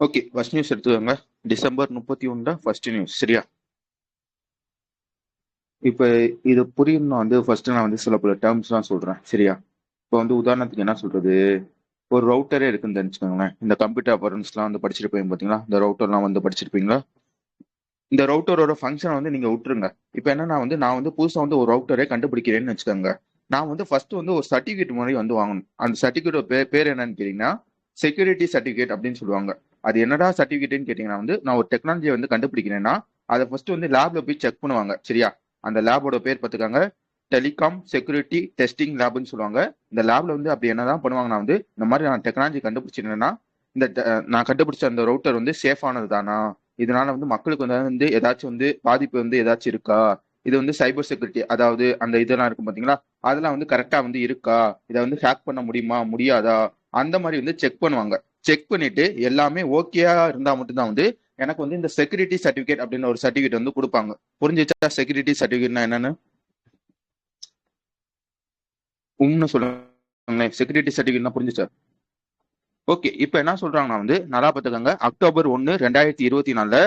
Okay, first news எடுத்துக்கோங்க. December 31 first news. சரியா? இப்போ இது புரியணும் ஃபர்ஸ்ட் நான் சில பல டேர்ம்ஸ் தான் சொல்றேன். சரியா? இப்போ உதாரணத்துக்கு என்ன சொல்றது, ஒரு ரவுட்டரே இருக்குன்னு தெரிஞ்சுக்கோங்களேன். இந்த கம்ப்யூட்டர் அப்பாரன்ஸ்லாம் படிச்சிருப்பீங்க பார்த்தீங்களா? இந்த ரவுட்டர்லாம் படிச்சிருப்பீங்களா? இந்த ரவுட்டரோட ஃபங்க்ஷன் நீங்க விட்டுருங்க. இப்போ என்னன்னா நான் புதுசா ஒரு ரவுட்டரே கண்டுபிடிக்கிறேன்னு வச்சுக்கோங்க. நான் ஃபர்ஸ்ட் ஒரு சர்டிஃபிகேட் முறை வாங்கணும். அந்த சர்டிஃபிகேட் பேர் என்னன்னு கேட்டீங்கன்னா செக்யூரிட்டி சர்டிஃபிகேட் அப்படின்னு சொல்லுவாங்க. அது என்னடா சர்டிஃபிகேட்னு கேட்டீங்கன்னா நான் ஒரு டெக்னாலஜியை கண்டுபிடிக்கிறேன்னா அதை ஃபர்ஸ்ட் லேப்ல போய் செக் பண்ணுவாங்க. சரியா? அந்த லேபோட பேர் பார்த்துக்காங்க, டெலிகாம் செக்யூரிட்டி டெஸ்டிங் லேப்னு சொல்லுவாங்க. இந்த லேப்ல அப்படி என்னதான் பண்ணுவாங்கன்னா இந்த மாதிரி நான் டெக்னாலஜி கண்டுபிடிச்சிருந்தேன்னா இந்த நான் கண்டுபிடிச்ச அந்த ரவுட்டர் சேஃபானது தானா, இதனால மக்களுக்கு ஏதாச்சும் பாதிப்பு ஏதாச்சும் இருக்கா, இது சைபர் செக்யூரிட்டி அதாவது அந்த இதெல்லாம் இருக்கும் பாத்தீங்களா, அதெல்லாம் கரெக்டா இருக்கா, இதை ஹேக் பண்ண முடியுமா முடியாதா, அந்த மாதிரி செக் பண்ணுவாங்க. செக் பண்ணிட்டு எல்லாமே ஓகேயா இருந்தா மட்டும்தான் எனக்கு இந்த செக்யூரிட்டி சர்டிபிகேட் அப்படின்னு ஒரு சர்டிபிகேட் கொடுப்பாங்க. புரிஞ்சுச்சா செக்யூரிட்டி சர்டிபிகேட்னா என்னன்னு? சொல்லுங்க. செக்யூரிட்டி சர்டிபிகேட்னா புரிஞ்சுச்சா? ஓகே, இப்ப என்ன சொல்றாங்கன்னா நல்லா பாத்துக்கோங்க. அக்டோபர் 1, 2024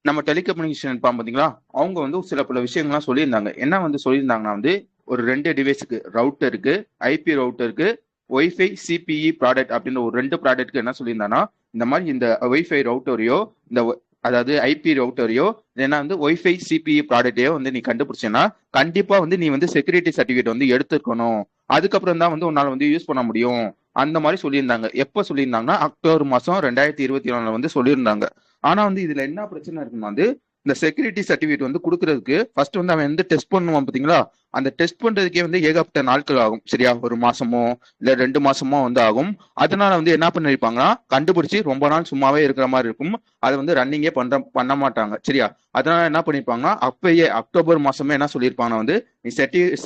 நம்ம டெலிகம்யூனிகேஷன் இருப்பாங்க பாத்தீங்களா, அவங்க சில பல விஷயங்கள்லாம் சொல்லியிருந்தாங்க. என்ன சொல்லியிருந்தாங்கன்னா ஒரு 2 டிவைஸுக்கு, ரவுட்டருக்கு, ஐபி ரவுட்டருக்கு, ஒய்ஃபை சிபிஇ ப்ராடக்ட் அப்படின்னு ஒரு 2 ப்ராடக்ட்க்கு என்ன சொல்லியிருந்தாங்கன்னா, இந்த மாதிரி இந்த ஒய்ஃபை ரவுட்டரையோ இந்த அதாவது ஐபி ரவுட்டரையோ ஏன்னா ஒய்ஃபை சிபிஇ ப்ராடக்டையோ நீ கண்டுபிடிச்சேன்னா கண்டிப்பா நீ செக்யூரிட்டி சர்டிபிகேட் எடுத்துக்கணும். அதுக்கப்புறம் தான் உன்னால யூஸ் பண்ண முடியும். அந்த மாதிரி சொல்லியிருந்தாங்க. எப்ப சொல்லியிருந்தாங்கன்னா அக்டோபர் மாசம் 2024 சொல்லியிருந்தாங்க. ஆனா இதுல என்ன பிரச்சனை இருக்குன்னா இந்த செக்யூரிட்டி சர்டிபிகேட் கொடுக்கறதுக்கு ஃபர்ஸ்ட் அவன் டெஸ்ட் பண்ணுவான் பாத்தீங்களா, அந்த டெஸ்ட் பண்றதுக்கே ஏகப்பட்ட நாட்கள் ஆகும். சரியா? ஒரு மாசமோ இல்ல 2 மாசமோ ஆகும். அதனால என்ன பண்ணிருப்பாங்கன்னா கண்டுபிடிச்சு ரொம்ப நாள் சும்மாவே இருக்கிற மாதிரி இருக்கும். அதை ரன்னிங்கே பண்ண மாட்டாங்க. சரியா? அதனால என்ன பண்ணிருப்பாங்கன்னா அப்பயே அக்டோபர் மாசமே என்ன சொல்லியிருப்பாங்கன்னா நீ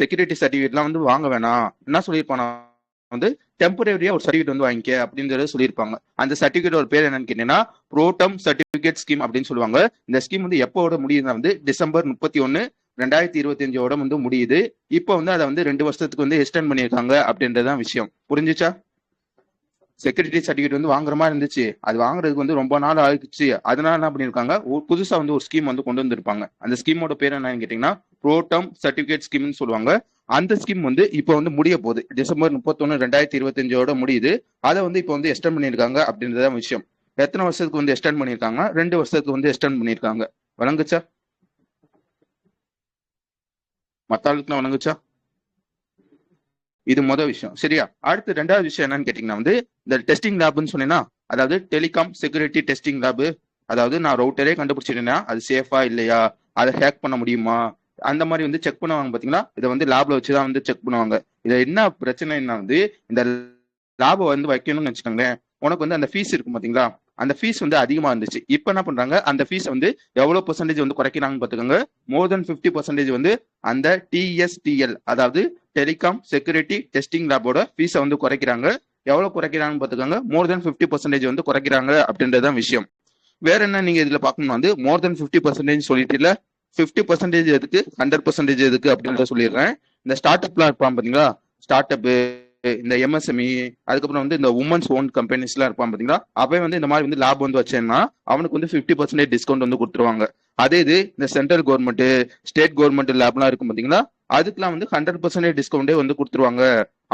செக்யூரிட்டி சர்டிபிகேட்லாம் வாங்க வேணாம், என்ன சொல்லியிருப்பானா டெம்பரரியா ஒரு சர்டிபிகேட் வாங்கிக்க அப்படின்றத சொல்லியிருப்பாங்க. அந்த சர்டிபிகேட் ஒரு பேர் என்னன்னு கேட்டீங்கன்னா புரோட்டம் சர்டிபிகேட் ஸ்கீம் அப்படின்னு சொல்லுவாங்க. இந்த ஸ்கீம் எப்போட முடியுதுன்னா டிசம்பர் 31, 2025 முடியுது. இப்போ அதை 2 வருஷத்துக்கு எக்ஸ்டெண்ட் பண்ணியிருக்காங்க அப்படின்றதான் விஷயம். புரிஞ்சுச்சா? செக்யூரிட்டி சர்டிபிகேட் வாங்குற மாதிரி இருந்துச்சு, அது வாங்குறதுக்கு ரொம்ப நாள் ஆயிடுச்சு. அதனால என்ன பண்ணிருக்காங்க, புதுசா ஒரு ஸ்கீம் கொண்டு வந்திருப்பாங்க. அந்த ஸ்கீமோட பேர் என்னன்னு கேட்டீங்கன்னா புரோட்டம் சர்டிபிகேட் ஸ்கீம்னு சொல்லுவாங்க. அந்த ஸ்கீம் இப்போ முடிய போகுது. டிசம்பர் 31, 2025 முடியுது. அதை இப்போ எக்ஸ்டெண்ட் பண்ணிருக்காங்க அப்படின்றதான் விஷயம். எத்தனை வருஷத்துக்கு எக்ஸ்டெண்ட் பண்ணிருக்காங்க? 2 வருஷத்துக்கு எக்ஸ்டெண்ட் பண்ணிருக்காங்க. வழங்குச்சா? மத்த ஆளுக்கு வழங்குச்சா? இது முதல் விஷயம். சரியா? அடுத்து 2வது விஷயம் என்னன்னு கேட்டீங்கன்னா இந்த டெஸ்டிங் லேப்னு சொன்னீங்கன்னா, அதாவது டெலிகாம் செக்யூரிட்டி டெஸ்டிங் லேப். அதாவது நான் ரவுட்டரே கண்டுபிடிச்சிருந்தேன்னா அது சேஃபா இல்லையா, அதை ஹேக் பண்ண முடியுமா, அந்த மாதிரி செக் பண்ணுவாங்க பாத்தீங்களா. இதை லேப்ல வச்சுதான் செக் பண்ணுவாங்க. இதை என்ன பிரச்சனைன்னா இந்த லேபை வைக்கணும்னு வச்சுக்கோங்களேன், உனக்கு அந்த ஃபீஸ் இருக்கும் பாத்தீங்களா, அந்த ஃபீஸ் அதிகமா இருந்துச்சு. இப்ப என்ன பண்றாங்க, அந்த ஃபீஸ் எவ்வளவு பெர்சன்டேஜ் குறைக்கிறாங்கன்னு பாத்துக்கோங்க. மோர் தென் 50% அந்த டிஎஸ்டிஎல் அதாவது டெலிகாம் செக்யூரிட்டி டெஸ்டிங் லேபோட ஃபீஸை குறைக்கிறாங்க. எவ்வளவு குறைக்கிறாங்கன்னு பாத்துக்கோங்க, மோர் தென் 50% குறைக்கிறாங்க அப்படின்றதான் விஷயம். வேற என்ன நீங்க இதுல பாக்கணும், மோர் தென் 50% சொல்லிட்டு இல்ல, 50% எதுக்கு 100% எதுக்கு அப்படின்றத சொல்லிடுறேன். இந்த ஸ்டார்ட் அப்லாம் இருப்பான் பாத்தீங்களா, ஸ்டார்ட் அப், இந்த எம்எஸ்எம்இ, அதுக்கப்புறம் இந்த உமன்ஸ் ஓன் கம்பெனிஸ் எல்லாம் இருப்பான் பாத்தீங்களா, அவன் இந்த மாதிரி லேப் வச்சேன்னா அவனுக்கு 50% டிஸ்கவுண்ட் கொடுத்துருவாங்க. அதே இது இந்த சென்ட்ரல் கவர்மெண்ட் ஸ்டேட் கவர்மெண்ட் லேப்லாம் இருக்கும் பாத்தீங்களா, அதுக்கெல்லாம் 100% டிஸ்கவுண்டே கொடுத்துருவாங்க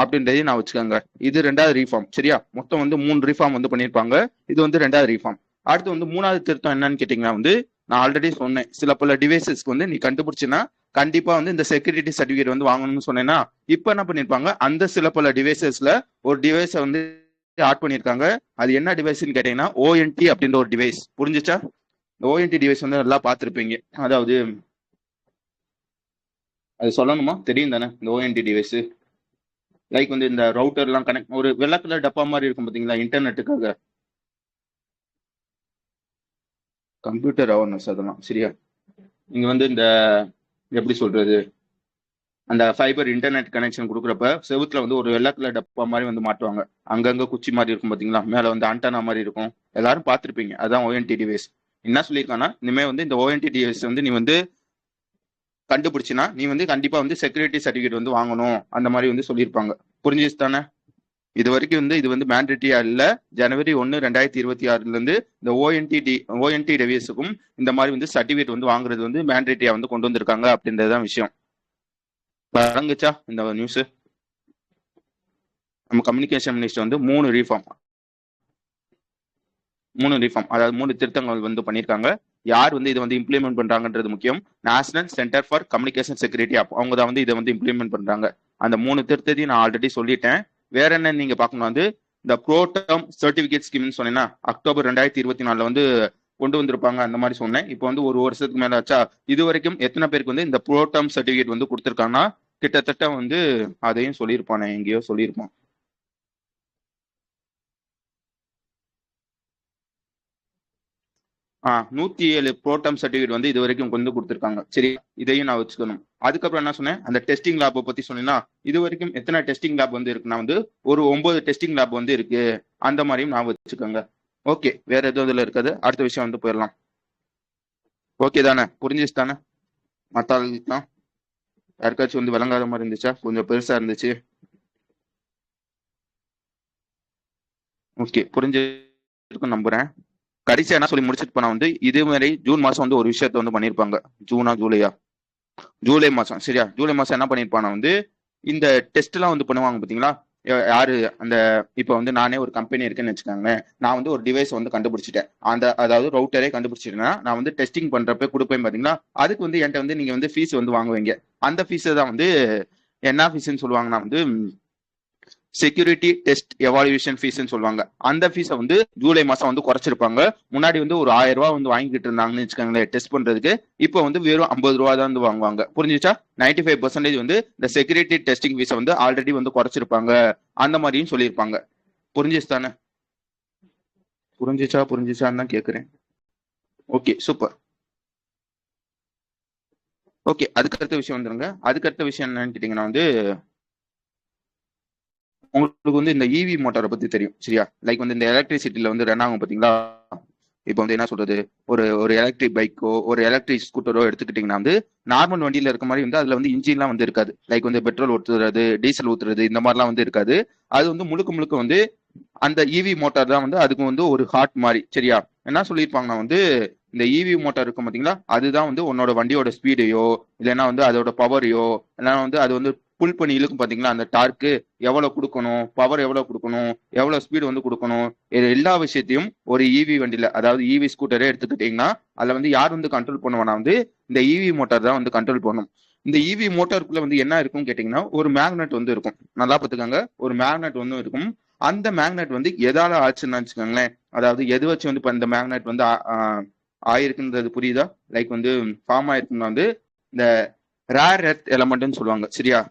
அப்படின்றதையும் நான் வச்சுக்கோங்க. இது 2வது ரீஃபார்ம். சரியா? மொத்தம் 3 ரீஃபார்ம் பண்ணிருப்பாங்க. இது 2வது ரீஃபார்ம். அடுத்து 3வது திருத்தம் என்னன்னு கேட்டீங்கன்னா நான் ஆல்ரெடி சொன்னேன், சில பல டிவைசஸ்க்கு நீ கண்டுபிடிச்சுன்னா கண்டிப்பா இந்த செக்யூரிட்டி சர்டிபிகேட் வாங்கணும்னு சொன்னேன்னா, இப்ப என்ன பண்ணிருப்பாங்க, அந்த சில பல டிவைசஸ்ல ஒரு டிவைஸ ஆட் பண்ணிருக்காங்க. அது என்ன டிவைஸ்ன்னு கேட்டீங்கன்னா ஓஎன்டி அப்படின்ற ஒரு டிவைஸ். புரிஞ்சுச்சா? ஓஎன்டி டிவைஸ் நல்லா பார்த்திருப்பீங்க. அதாவது அது சொல்லணுமா, தெரியும் தானே இந்த ஓஎன்டி டிவைஸ். லைக் இந்த ரவுட்டர் எல்லாம் கனெக்ட், ஒரு வெள்ளை கலர் டப்பா மாதிரி இருக்கும் பாத்தீங்களா, இன்டர்நெட்டுக்காக. கம்ப்யூட்டர் அவேர்னஸ் அதெல்லாம். சரியா? நீங்க இந்த எப்படி சொல்றது, அந்த ஃபைபர் இன்டர்நெட் கனெக்ஷன் கொடுக்குறப்ப செவுத்துல ஒரு வெள்ளை கலர் டப்பா மாதிரி மாட்டுவாங்க. அங்கங்க குச்சி மாதிரி இருக்கும் பாத்தீங்களா, மேல ஆண்டனா மாதிரி இருக்கும். எல்லாரும் பார்த்திருப்பீங்க. அதான் ஓஎன்டி டிவைஸ். என்ன சொல்லியிருக்காங்கன்னா இனிமே இந்த ஓஎன்டி டிவைஸ் நீ கண்டுபிடிச்சினா நீ கண்டிப்பா செக்யூரிட்டி சர்டிபிகேட் வாங்கணும், அந்த மாதிரி சொல்லியிருப்பாங்க. புரிஞ்சுச்சு தானே? இது வரைக்கும் வந்து இது வந்து மேண்டேட்டரியா இல்ல. ஜனவரி 1, 2026 இருந்து இந்த ஓஎன்டி டெவியஸுக்கும் இந்த மாதிரி வந்து சர்டிபிகேட் வந்து வாங்குறது வந்து மேண்டேட்டரியா வந்து கொண்டு வந்திருக்காங்க அப்படின்றதுதான் விஷயம். வழங்குச்சா இந்த நியூஸ்? நம்ம கம்யூனிகேஷன் மினிஸ்டர் வந்து 3 ரீஃபார்ம், அதாவது 3 திருத்தங்கள் வந்து பண்ணியிருக்காங்க. யார் வந்து இதை வந்து இம்ப்ளிமெண்ட் பண்றாங்கன்றது முக்கியம். National centre for communication security அவங்க தான் வந்து இதை வந்து இம்ப்ளிமெண்ட் பண்றாங்க. அந்த 3 திருத்தத்தையும் நான் ஆல்ரெடி சொல்லிட்டேன். வேற என்ன நீங்க பார்க்கணும் வந்து இந்த ப்ரோடம் சர்டிபிகேட் ஸ்கீம்னு சொன்னீங்கன்னா அக்டோபர் 2024 வந்து கொண்டு வந்திருப்பாங்க அந்த மாதிரி சொன்னேன். இப்போ வந்து ஒரு வருஷத்துக்கு மேல ஆச்சா. இது வரைக்கும் எத்தனை பேருக்கு வந்து இந்த ப்ரோடம் சர்டிபிகேட் வந்து கொடுத்துருக்காங்கன்னா கிட்டத்தட்ட வந்து அதையும் சொல்லியிருப்பானே, எங்கேயோ சொல்லியிருப்பான். 107 ப்ரோடம் சர்டிபிகேட் வந்து இது வரைக்கும் கொண்டு கொடுத்துருக்காங்க. சரி, இதையும் நான் வச்சுக்கணும். அதுக்கப்புறம் என்ன சொன்னேன், அந்த டெஸ்டிங் லேப் பத்தி சொன்னீங்கன்னா இது வரைக்கும் எத்தனை டெஸ்டிங் லேப் வந்து இருக்குன்னா வந்து ஒரு 9 டெஸ்டிங் லேப் வந்து இருக்கு. அந்த மாதிரியும் நான் வச்சுக்கோங்க. ஓகே, வேற எதுவும் இதுல இருக்காது. அடுத்த விஷயம் வந்து போயிடலாம். ஓகே தானே, புரிஞ்சிச்சு தானே? மற்ற யாருக்காச்சும் வந்து விளங்காத மாதிரி இருந்துச்சா? கொஞ்சம் பெருசா இருந்துச்சு. ஓகே, புரிஞ்சிருக்கும் நம்புறேன். கடைசியா என்ன சொல்லி முடிச்சிட்டு போனா வந்து இதே மாதிரி ஜூன் மாசம் வந்து ஒரு விஷயத்த வந்து பண்ணிருப்பாங்க. ஜூலை மாசம், சரியா? ஜூலை மாசம் என்ன பண்ணிருப்பானா வந்து இந்த டெஸ்ட் எல்லாம் வந்து பண்ணுவாங்க பாத்தீங்களா? யாரு அந்த இப்ப வந்து நானே ஒரு கம்பெனி இருக்குன்னு வச்சுக்கோங்களேன். நான் வந்து ஒரு டிவைஸ் வந்து கண்டுபிடிச்சிட்டேன். அதாவது ரவுட்டரே கண்டுபிடிச்சிட்டேன்னா நான் வந்து டெஸ்டிங் பண்றப்ப கொடுப்பேன் பாத்தீங்களா? அதுக்கு வந்து என்கிட்ட வந்து நீங்க வந்து ஃபீஸ் வந்து வாங்குவீங்க. அந்த ஃபீஸ் தான் வந்து என்ன ஃபீஸ்ன்னு சொல்லுவாங்கன்னா வந்து செக்யூரிட்டி டெஸ்ட் எவாலுவேஷன் ஃபீஸ்ன்னு சொல்லுவாங்க. அந்த ஃபீஸை வந்து ஜூலை மாசம் வந்து குறைச்சிருப்பாங்க. முன்னாடி வந்து ஒரு 1000 ரூபாய் வந்து வாங்கிட்டு இருந்தாங்கன்னு வச்சுக்கோங்களேன் டெஸ்ட் பண்றதுக்கு. இப்போ வந்து வெறும் 50 ரூபா தான் வந்து வாங்குவாங்க. புரிஞ்சுச்சா? 95% வந்து இந்த செக்யூரிட்டி டெஸ்டிங் ஃபீஸை வந்து ஆல்ரெடி வந்து குறைச்சிருப்பாங்க. அந்த மாதிரியும் சொல்லியிருப்பாங்க. புரிஞ்சிச்சு தானே? புரிஞ்சிச்சான்னு தான் கேட்குறேன். Okay, super. ஓகே, அதுக்கடுத்த விஷயம் வந்துருங்க. அதுக்கடுத்த விஷயம் என்னன்னு கேட்டீங்கன்னா வந்து உங்களுக்கு வந்து இந்த இவி மோட்டாரை பத்தி தெரியும், சரியா? லைக் வந்து இந்த எலக்ட்ரிசிட்டில வந்து ரன் ஆகும் பாத்தீங்களா? இப்போ வந்து என்ன சொல்றது, ஒரு ஒரு எலக்ட்ரிக் பைக்கோ ஒரு எலக்ட்ரிக் ஸ்கூட்டரோ எடுத்துக்கிட்டீங்கன்னா வந்து நார்மல் வண்டியில இருக்க மாதிரி வந்து அதுல வந்து இன்ஜின்லாம் வந்து இருக்காது. லைக் வந்து பெட்ரோல் ஊத்துறது, டீசல் ஊத்துறது இந்த மாதிரிலாம் வந்து இருக்காது. அது வந்து முழுக்க முழுக்க வந்து அந்த இவி மோட்டார் தான் வந்து அதுக்கு வந்து ஒரு ஹார்ட் மாதிரி, சரியா? என்ன சொல்லியிருப்பாங்கன்னா வந்து இந்த இவி மோட்டார் இருக்கும் பாத்தீங்களா, அதுதான் வந்து உன்னோட வண்டியோட ஸ்பீடையோ இல்லைன்னா வந்து அதோட பவரையோ இல்லைன்னா வந்து அது வந்து புல் பண்ணி இழுக்கும் பாத்தீங்களா, அந்த டார்க்கு எவ்வளவு கொடுக்கணும், பவர் எவ்வளவு கொடுக்கணும், எவ்வளவு ஸ்பீடு வந்து கொடுக்கணும், இது எல்லா விஷயத்தையும் ஒரு இவி வண்டியில, அதாவது இவி ஸ்கூட்டரே எடுத்துக்கிட்டீங்கன்னா அதுல வந்து யார் வந்து கண்ட்ரோல் பண்ணுவானா வந்து இந்த இவி மோட்டார் தான் வந்து கண்ட்ரோல் பண்ணும். இந்த இவி மோட்டாருக்குள்ள வந்து என்ன இருக்கும் கேட்டீங்கன்னா ஒரு மேக்னெட் வந்து இருக்கும். நல்லா பார்த்துக்கோங்க, ஒரு மேக்னெட் வந்து இருக்கும். அந்த மேக்னெட் வந்து எதால ஆச்சுன்னு வச்சுக்கோங்களேன், அதாவது எது வச்சு வந்து இப்ப இந்த மேக்னெட் வந்து ஆயிருக்குன்றது புரியுதா? லைக் வந்து ஃபார்ம் ஆயிருக்குன்னா வந்து இந்த ரேர் எர்த் எலமெண்ட்னு சொல்லுவாங்க, சரியா?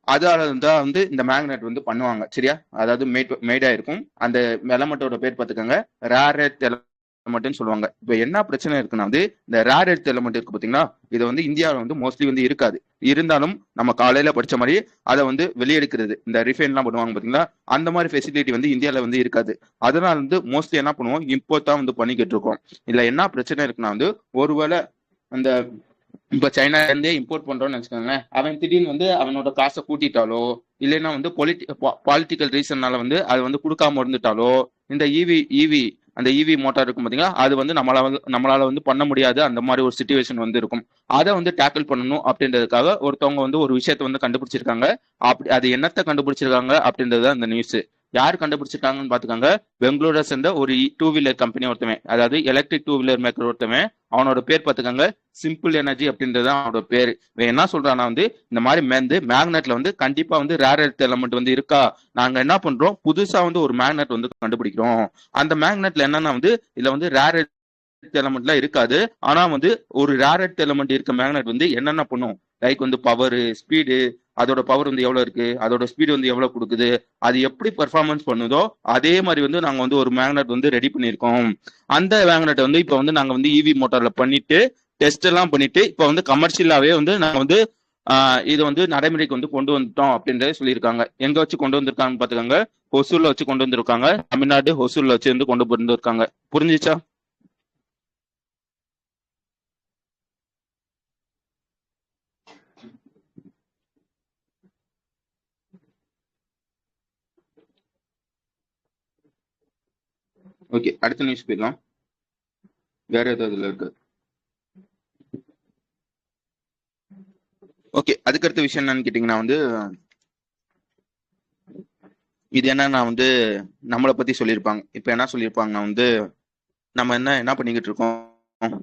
அதால தான் வந்து இந்த மேக்னெட் வந்து பண்ணுவாங்க, சரியா? அதாவது மேட் ஆயிருக்கும். அந்த எலமெண்டோட பேர் பார்த்துக்கோங்க, ரேர் எர்த் எலமெண்ட்னு சொல்லுவாங்க. இப்போ என்ன பிரச்சனை இருக்குன்னா வந்து இந்த ரேர் எர்த் எலமெண்ட் இருக்கு பாத்தீங்களா, இது வந்து இந்தியாவில் வந்து மோஸ்ட்லி வந்து இருக்காது. இருந்தாலும் நம்ம காலையில படிச்ச மாதிரி அதை வந்து வெளியெடுக்கிறது, இந்த ரிஃபைன்லாம் பண்ணுவாங்க பாத்தீங்களா, அந்த மாதிரி ஃபெசிலிட்டி வந்து இந்தியாவில் வந்து இருக்காது. அதனால வந்து மோஸ்ட்லி என்ன பண்ணுவோம், இம்போர்ட் தான் வந்து பண்ணிக்கிட்டு இருக்கோம். இதுல என்ன பிரச்சனை இருக்குன்னா வந்து ஒருவேளை அந்த இப்ப சைனால இருந்தே இம்போர்ட் பண்றோம்னு வச்சுக்கோங்களேன், அவன் திடீர்னு வந்து அவனோட காசை கூட்டிட்டாலோ இல்லைன்னா வந்து பாலிட்டிக்கல் ரீசன்னால வந்து அது வந்து கொடுக்காம இருந்துட்டாலோ இந்த இவி அந்த இவி மோட்டார் இருக்கும் பாத்தீங்களா, அது வந்து நம்மளால வந்து பண்ண முடியாது. அந்த மாதிரி ஒரு சுச்சுவேஷன் வந்து இருக்கும். அதை வந்து டேக்கிள் பண்ணணும் அப்படின்றதுக்காக ஒருத்தவங்க வந்து ஒரு விஷயத்த வந்து கண்டுபிடிச்சிருக்காங்க. அப்படி அது என்னத்தை கண்டுபிடிச்சிருக்காங்க அப்படின்றது அந்த நியூஸ். யார் கண்டுபிடிச்சிருக்காங்கன்னு பாத்துக்காங்க, பெங்களூரை சேர்ந்த ஒரு டூ வீலர் கம்பெனி ஒருத்தவன், அதாவது எலக்ட்ரிக் டூ வீலர் மேக்கர் ஒருத்தவன். அவனோட பேர் பாத்துக்காங்க சிம்பிள் எனர்ஜி அப்படின்றது அவனோட பேரு. என்ன சொல்றான்னா வந்து இந்த மாதிரி மேக்னெட்ல வந்து கண்டிப்பா வந்து ரேர் எர்த் எலமெண்ட் வந்து இருக்கா, நாங்க என்ன பண்றோம் புதுசா வந்து ஒரு மேக்னெட் வந்து கண்டுபிடிக்கிறோம். அந்த மேக்னெட்ல என்னன்னா வந்து இதுல வந்து ரேர் எர்த் எலமெண்ட்லாம் இருக்காது. ஆனா வந்து ஒரு ரேர் எர்த் எலமெண்ட் இருக்க மேக்னெட் வந்து என்னென்ன பண்ணும், லைக் வந்து பவர், ஸ்பீடு, அதோட பவர் வந்து எவ்வளவு இருக்கு, அதோட ஸ்பீடு வந்து எவ்வளவு கொடுக்குது, அது எப்படி பெர்ஃபார்மன்ஸ் பண்ணுதோ அதே மாதிரி வந்து நாங்க வந்து ஒரு மேக்னெட் வந்து ரெடி பண்ணியிருக்கோம். அந்த மேக்னெட் வந்து இப்ப வந்து நாங்க வந்து இவி மோட்டார்ல பண்ணிட்டு டெஸ்ட் எல்லாம் பண்ணிட்டு இப்ப வந்து கமர்ஷியலாவே வந்து நாங்க வந்து இது வந்து நடைமுறைக்கு வந்து கொண்டு வந்துட்டோம் அப்படின்றத சொல்லியிருக்காங்க. எங்க வச்சு கொண்டு வந்திருக்காங்கன்னு பாத்துக்கோங்க, ஹொசூர்ல வச்சு கொண்டு வந்திருக்காங்க. தமிழ்நாடு ஹொசூர்ல வச்சு வந்து கொண்டு வந்திருக்காங்க. புரிஞ்சிச்சா? ஓகே, அடுத்த நியூஸ் போயிடலாம். வேற ஏதாவது இதுல இருக்கு? ஓகே, அதுக்கடுத்த விஷயம் என்னன்னு கேட்டீங்கன்னா வந்து இது என்னன்னா வந்து நம்மளை பத்தி சொல்லியிருப்பாங்க. இப்ப என்ன சொல்லியிருப்பாங்கன்னா வந்து நம்ம என்ன பண்ணிக்கிட்டு இருக்கோம்,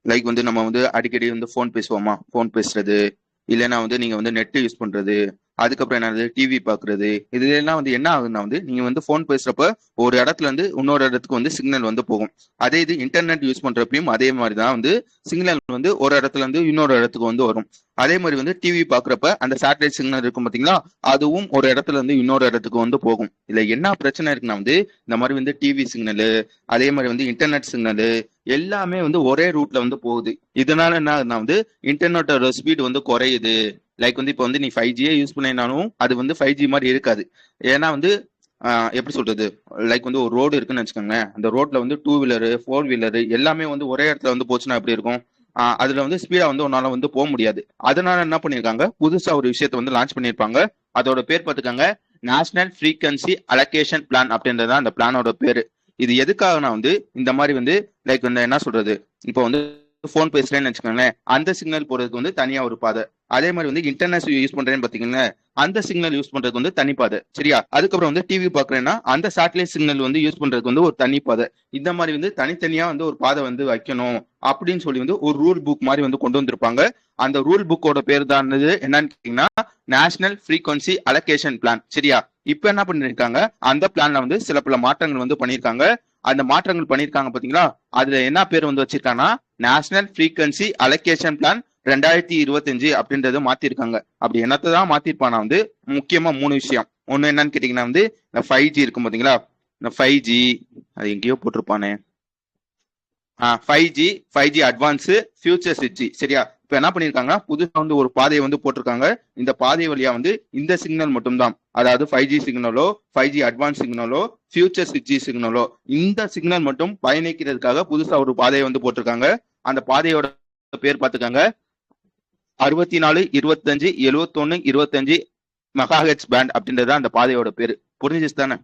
லைக் வந்து நம்ம வந்து அடிக்கடி வந்து ஃபோன் பேசுவோமா, ஃபோன் பேசுறது, இல்லைன்னா வந்து நீங்க வந்து நெட் யூஸ் பண்றது, அதுக்கப்புறம் என்னது டிவி பாக்குறது, இது எல்லாம் வந்து என்ன ஆகுதுன்னா வந்து நீங்க வந்து ஃபோன் பேசுறப்ப ஒரு இடத்துல இருந்து இன்னொரு இடத்துக்கு வந்து சிக்னல் வந்து போகும். அதே இது இன்டர்நெட் யூஸ் பண்றப்பையும் அதே மாதிரி தான் வந்து சிக்னல் வந்து ஒரு இடத்துல இருந்து இன்னொரு இடத்துக்கு வந்து வரும். அதே மாதிரி வந்து டிவி பாக்குறப்ப அந்த சேட்டலைட் சிக்னல் இருக்கும் பாத்தீங்களா, அதுவும் ஒரு இடத்துல இருந்து இன்னொரு இடத்துக்கு வந்து போகும். இதுல என்ன பிரச்சனை இருக்குன்னா வந்து இந்த மாதிரி வந்து டிவி சிக்னலு, அதே மாதிரி வந்து இன்டர்நெட் சிக்னலு எல்லாமே வந்து ஒரே ரூட்ல வந்து போகுது. இதனால என்ன ஆகுதுன்னா வந்து இன்டர்நெட்டோட ஸ்பீடு வந்து குறையுது. லைக் வந்து இப்போ வந்து நீ 5G யூஸ் பண்ணினாலும் அது வந்து 5G மாதிரி இருக்காது. ஏன்னா வந்து எப்படி சொல்றது, லைக் வந்து ஒரு ரோடு இருக்குன்னு வச்சுக்கோங்க, அந்த ரோட்ல வந்து 2 வீலரு 4 வீலரு எல்லாமே வந்து ஒரே இடத்துல வந்து போச்சுன்னா எப்படி இருக்கும்? அதுல வந்து ஸ்பீடா வந்து உன்னால வந்து போக முடியாது. அதனால என்ன பண்ணிருக்காங்க, புதுசா ஒரு விஷயத்த வந்து லான்ச் பண்ணிருப்பாங்க. அதோட பேர் பார்த்துக்கோங்க, நேஷனல் ஃப்ரீக்வன்சி அலோகேஷன் பிளான் அப்படின்றது அந்த பிளானோட பேரு. இது எதுக்காகனா வந்து இந்த மாதிரி வந்து லைக் வந்து என்ன சொல்றது, இப்போ வந்து ஃபோன் பேசுறேன்னு வச்சுக்கோங்களேன், அந்த சிக்னல் போறதுக்கு வந்து தனியா ஒரு பாதை. அதே மாதிரி வந்து இன்டர்நெட் யூஸ் பண்றேன்னு பாத்தீங்கன்னா அந்த சிக்னல் யூஸ் பண்றதுக்கு வந்து தனி பாதை. சரியா? அதுக்கப்புறம் வந்து டிவி பாக்குறேன்னா அந்த சேட்டலைட் சிக்னல் வந்து யூஸ் பண்றதுக்கு வந்து ஒரு தனி பாதை. இந்த மாதிரி வந்து தனித்தனியா வந்து ஒரு பாதை வந்து வைக்கணும் அப்படின்னு சொல்லி வந்து ஒரு ரூல் புக் மாதிரி வந்து கொண்டு வந்திருப்பாங்க. அந்த ரூல் புக்கோட பேர் தான் என்னன்னு கேட்டீங்கன்னா நேஷனல் ஃப்ரீக்வன்சி அலோகேஷன் பிளான். சரியா? இப்ப என்ன பண்ணிருக்காங்க, அந்த பிளான்ல வந்து சில பல மாற்றங்கள் வந்து பண்ணிருக்காங்க. அந்த மாற்றங்கள் பண்ணிருக்காங்க பாத்தீங்களா, அதுல என்ன பேர் வந்து வச்சிருக்காங்கன்னா நேஷனல் ஃப்ரீக்வன்சி அலோகேஷன் பிளான் 2025 அப்படின்றத மாத்திருக்காங்க. அப்படி என்னத்தான் மாத்திருப்பானா வந்து முக்கியமா 3 விஷயம். ஒண்ணு என்னன்னு கேட்டீங்கன்னா வந்து இந்த 5G இருக்கும் பாத்தீங்களா, இந்த 5G அது எங்கேயோ போட்டிருப்பானே, 5G 5G advance future 6G. சரியா? இப்ப என்ன பண்ணிருக்காங்கன்னா புதுசா வந்து ஒரு பாதையை வந்து போட்டிருக்காங்க. இந்த பாதை வழியா வந்து இந்த சிக்னல் மட்டும்தான், அதாவது 5G சிக்னலோ 5G advance சிக்னலோ future 6G சிக்னலோ இந்த சிக்னல் மட்டும் பயணிக்கிறதுக்காக புதுசா ஒரு பாதையை வந்து போட்டிருக்காங்க. அந்த பாதையோட பேர் பார்த்துக்காங்க 64 25 71 25 மெகாஹெட்ஸ் பேண்ட் அப்படின்றது அந்த பாதையோட பேரு. புரிஞ்சிச்சு தானே?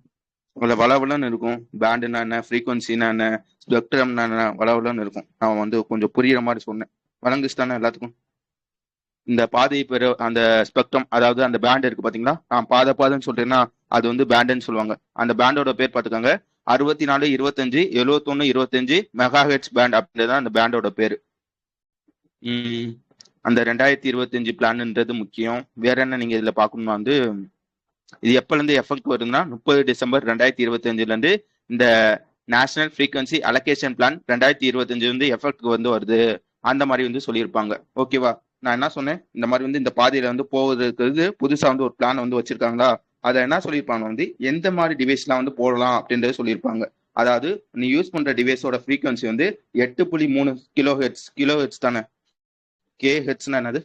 அதுல வளவலன்னு இருக்கும். பேண்டுனா என்ன, ஃப்ரீக்வன்சினா என்ன, ஸ்பெக்ட்ரம்னா என்ன, வளவலன்னு இருக்கும். நான் வந்து கொஞ்சம் புரியுற மாதிரி சொன்னேன். வழங்குச்சு தானே எல்லாத்துக்கும்? இந்த பாதை பெற அந்த ஸ்பெக்ட்ரம், அதாவது அந்த பேண்ட் இருக்கு பாத்தீங்களா, பாதைன்னு சொல்றேன்னா அது வந்து பேண்டுன்னு சொல்லுவாங்க. அந்த பேண்டோட பேர் பார்த்துக்கோங்க 64 25 71 25 மெகாஹெட்ஸ் பேண்ட் அப்படின்றதான் அந்த பேண்டோட பேரு. அந்த 2025 பிளான்ன்றது முக்கியம். வேற என்ன நீங்க இதுல பாக்கணும்னா வந்து இது எப்பல இருந்து எஃபெக்ட் வருதுன்னா 30 டிசம்பர் 2025ல இருந்து இந்த நேஷனல் ஃப்ரீக்வன்சி அலோகேஷன் பிளான் 2025 வந்து எஃபெக்ட் வந்து வருது. அந்த மாதிரி வந்து சொல்லியிருப்பாங்க. ஓகேவா? நான் என்ன சொன்னேன், இந்த மாதிரி வந்து இந்த பாதையில வந்து போவதற்கு புதுசா வந்து ஒரு பிளான் வந்து வச்சிருக்காங்களா, அதை என்ன சொல்லியிருப்பாங்க வந்து எந்த மாதிரி டிவைஸ்லாம் வந்து போடலாம் அப்படின்றத சொல்லியிருப்பாங்க. அதாவது நீ யூஸ் பண்ற டிவைஸோட ஃப்ரீக்வன்சி வந்து 8.3 கிலோஹெட்ஸ். கிலோஹெட்ஸ் தானே? ஹெச்னா என்னது?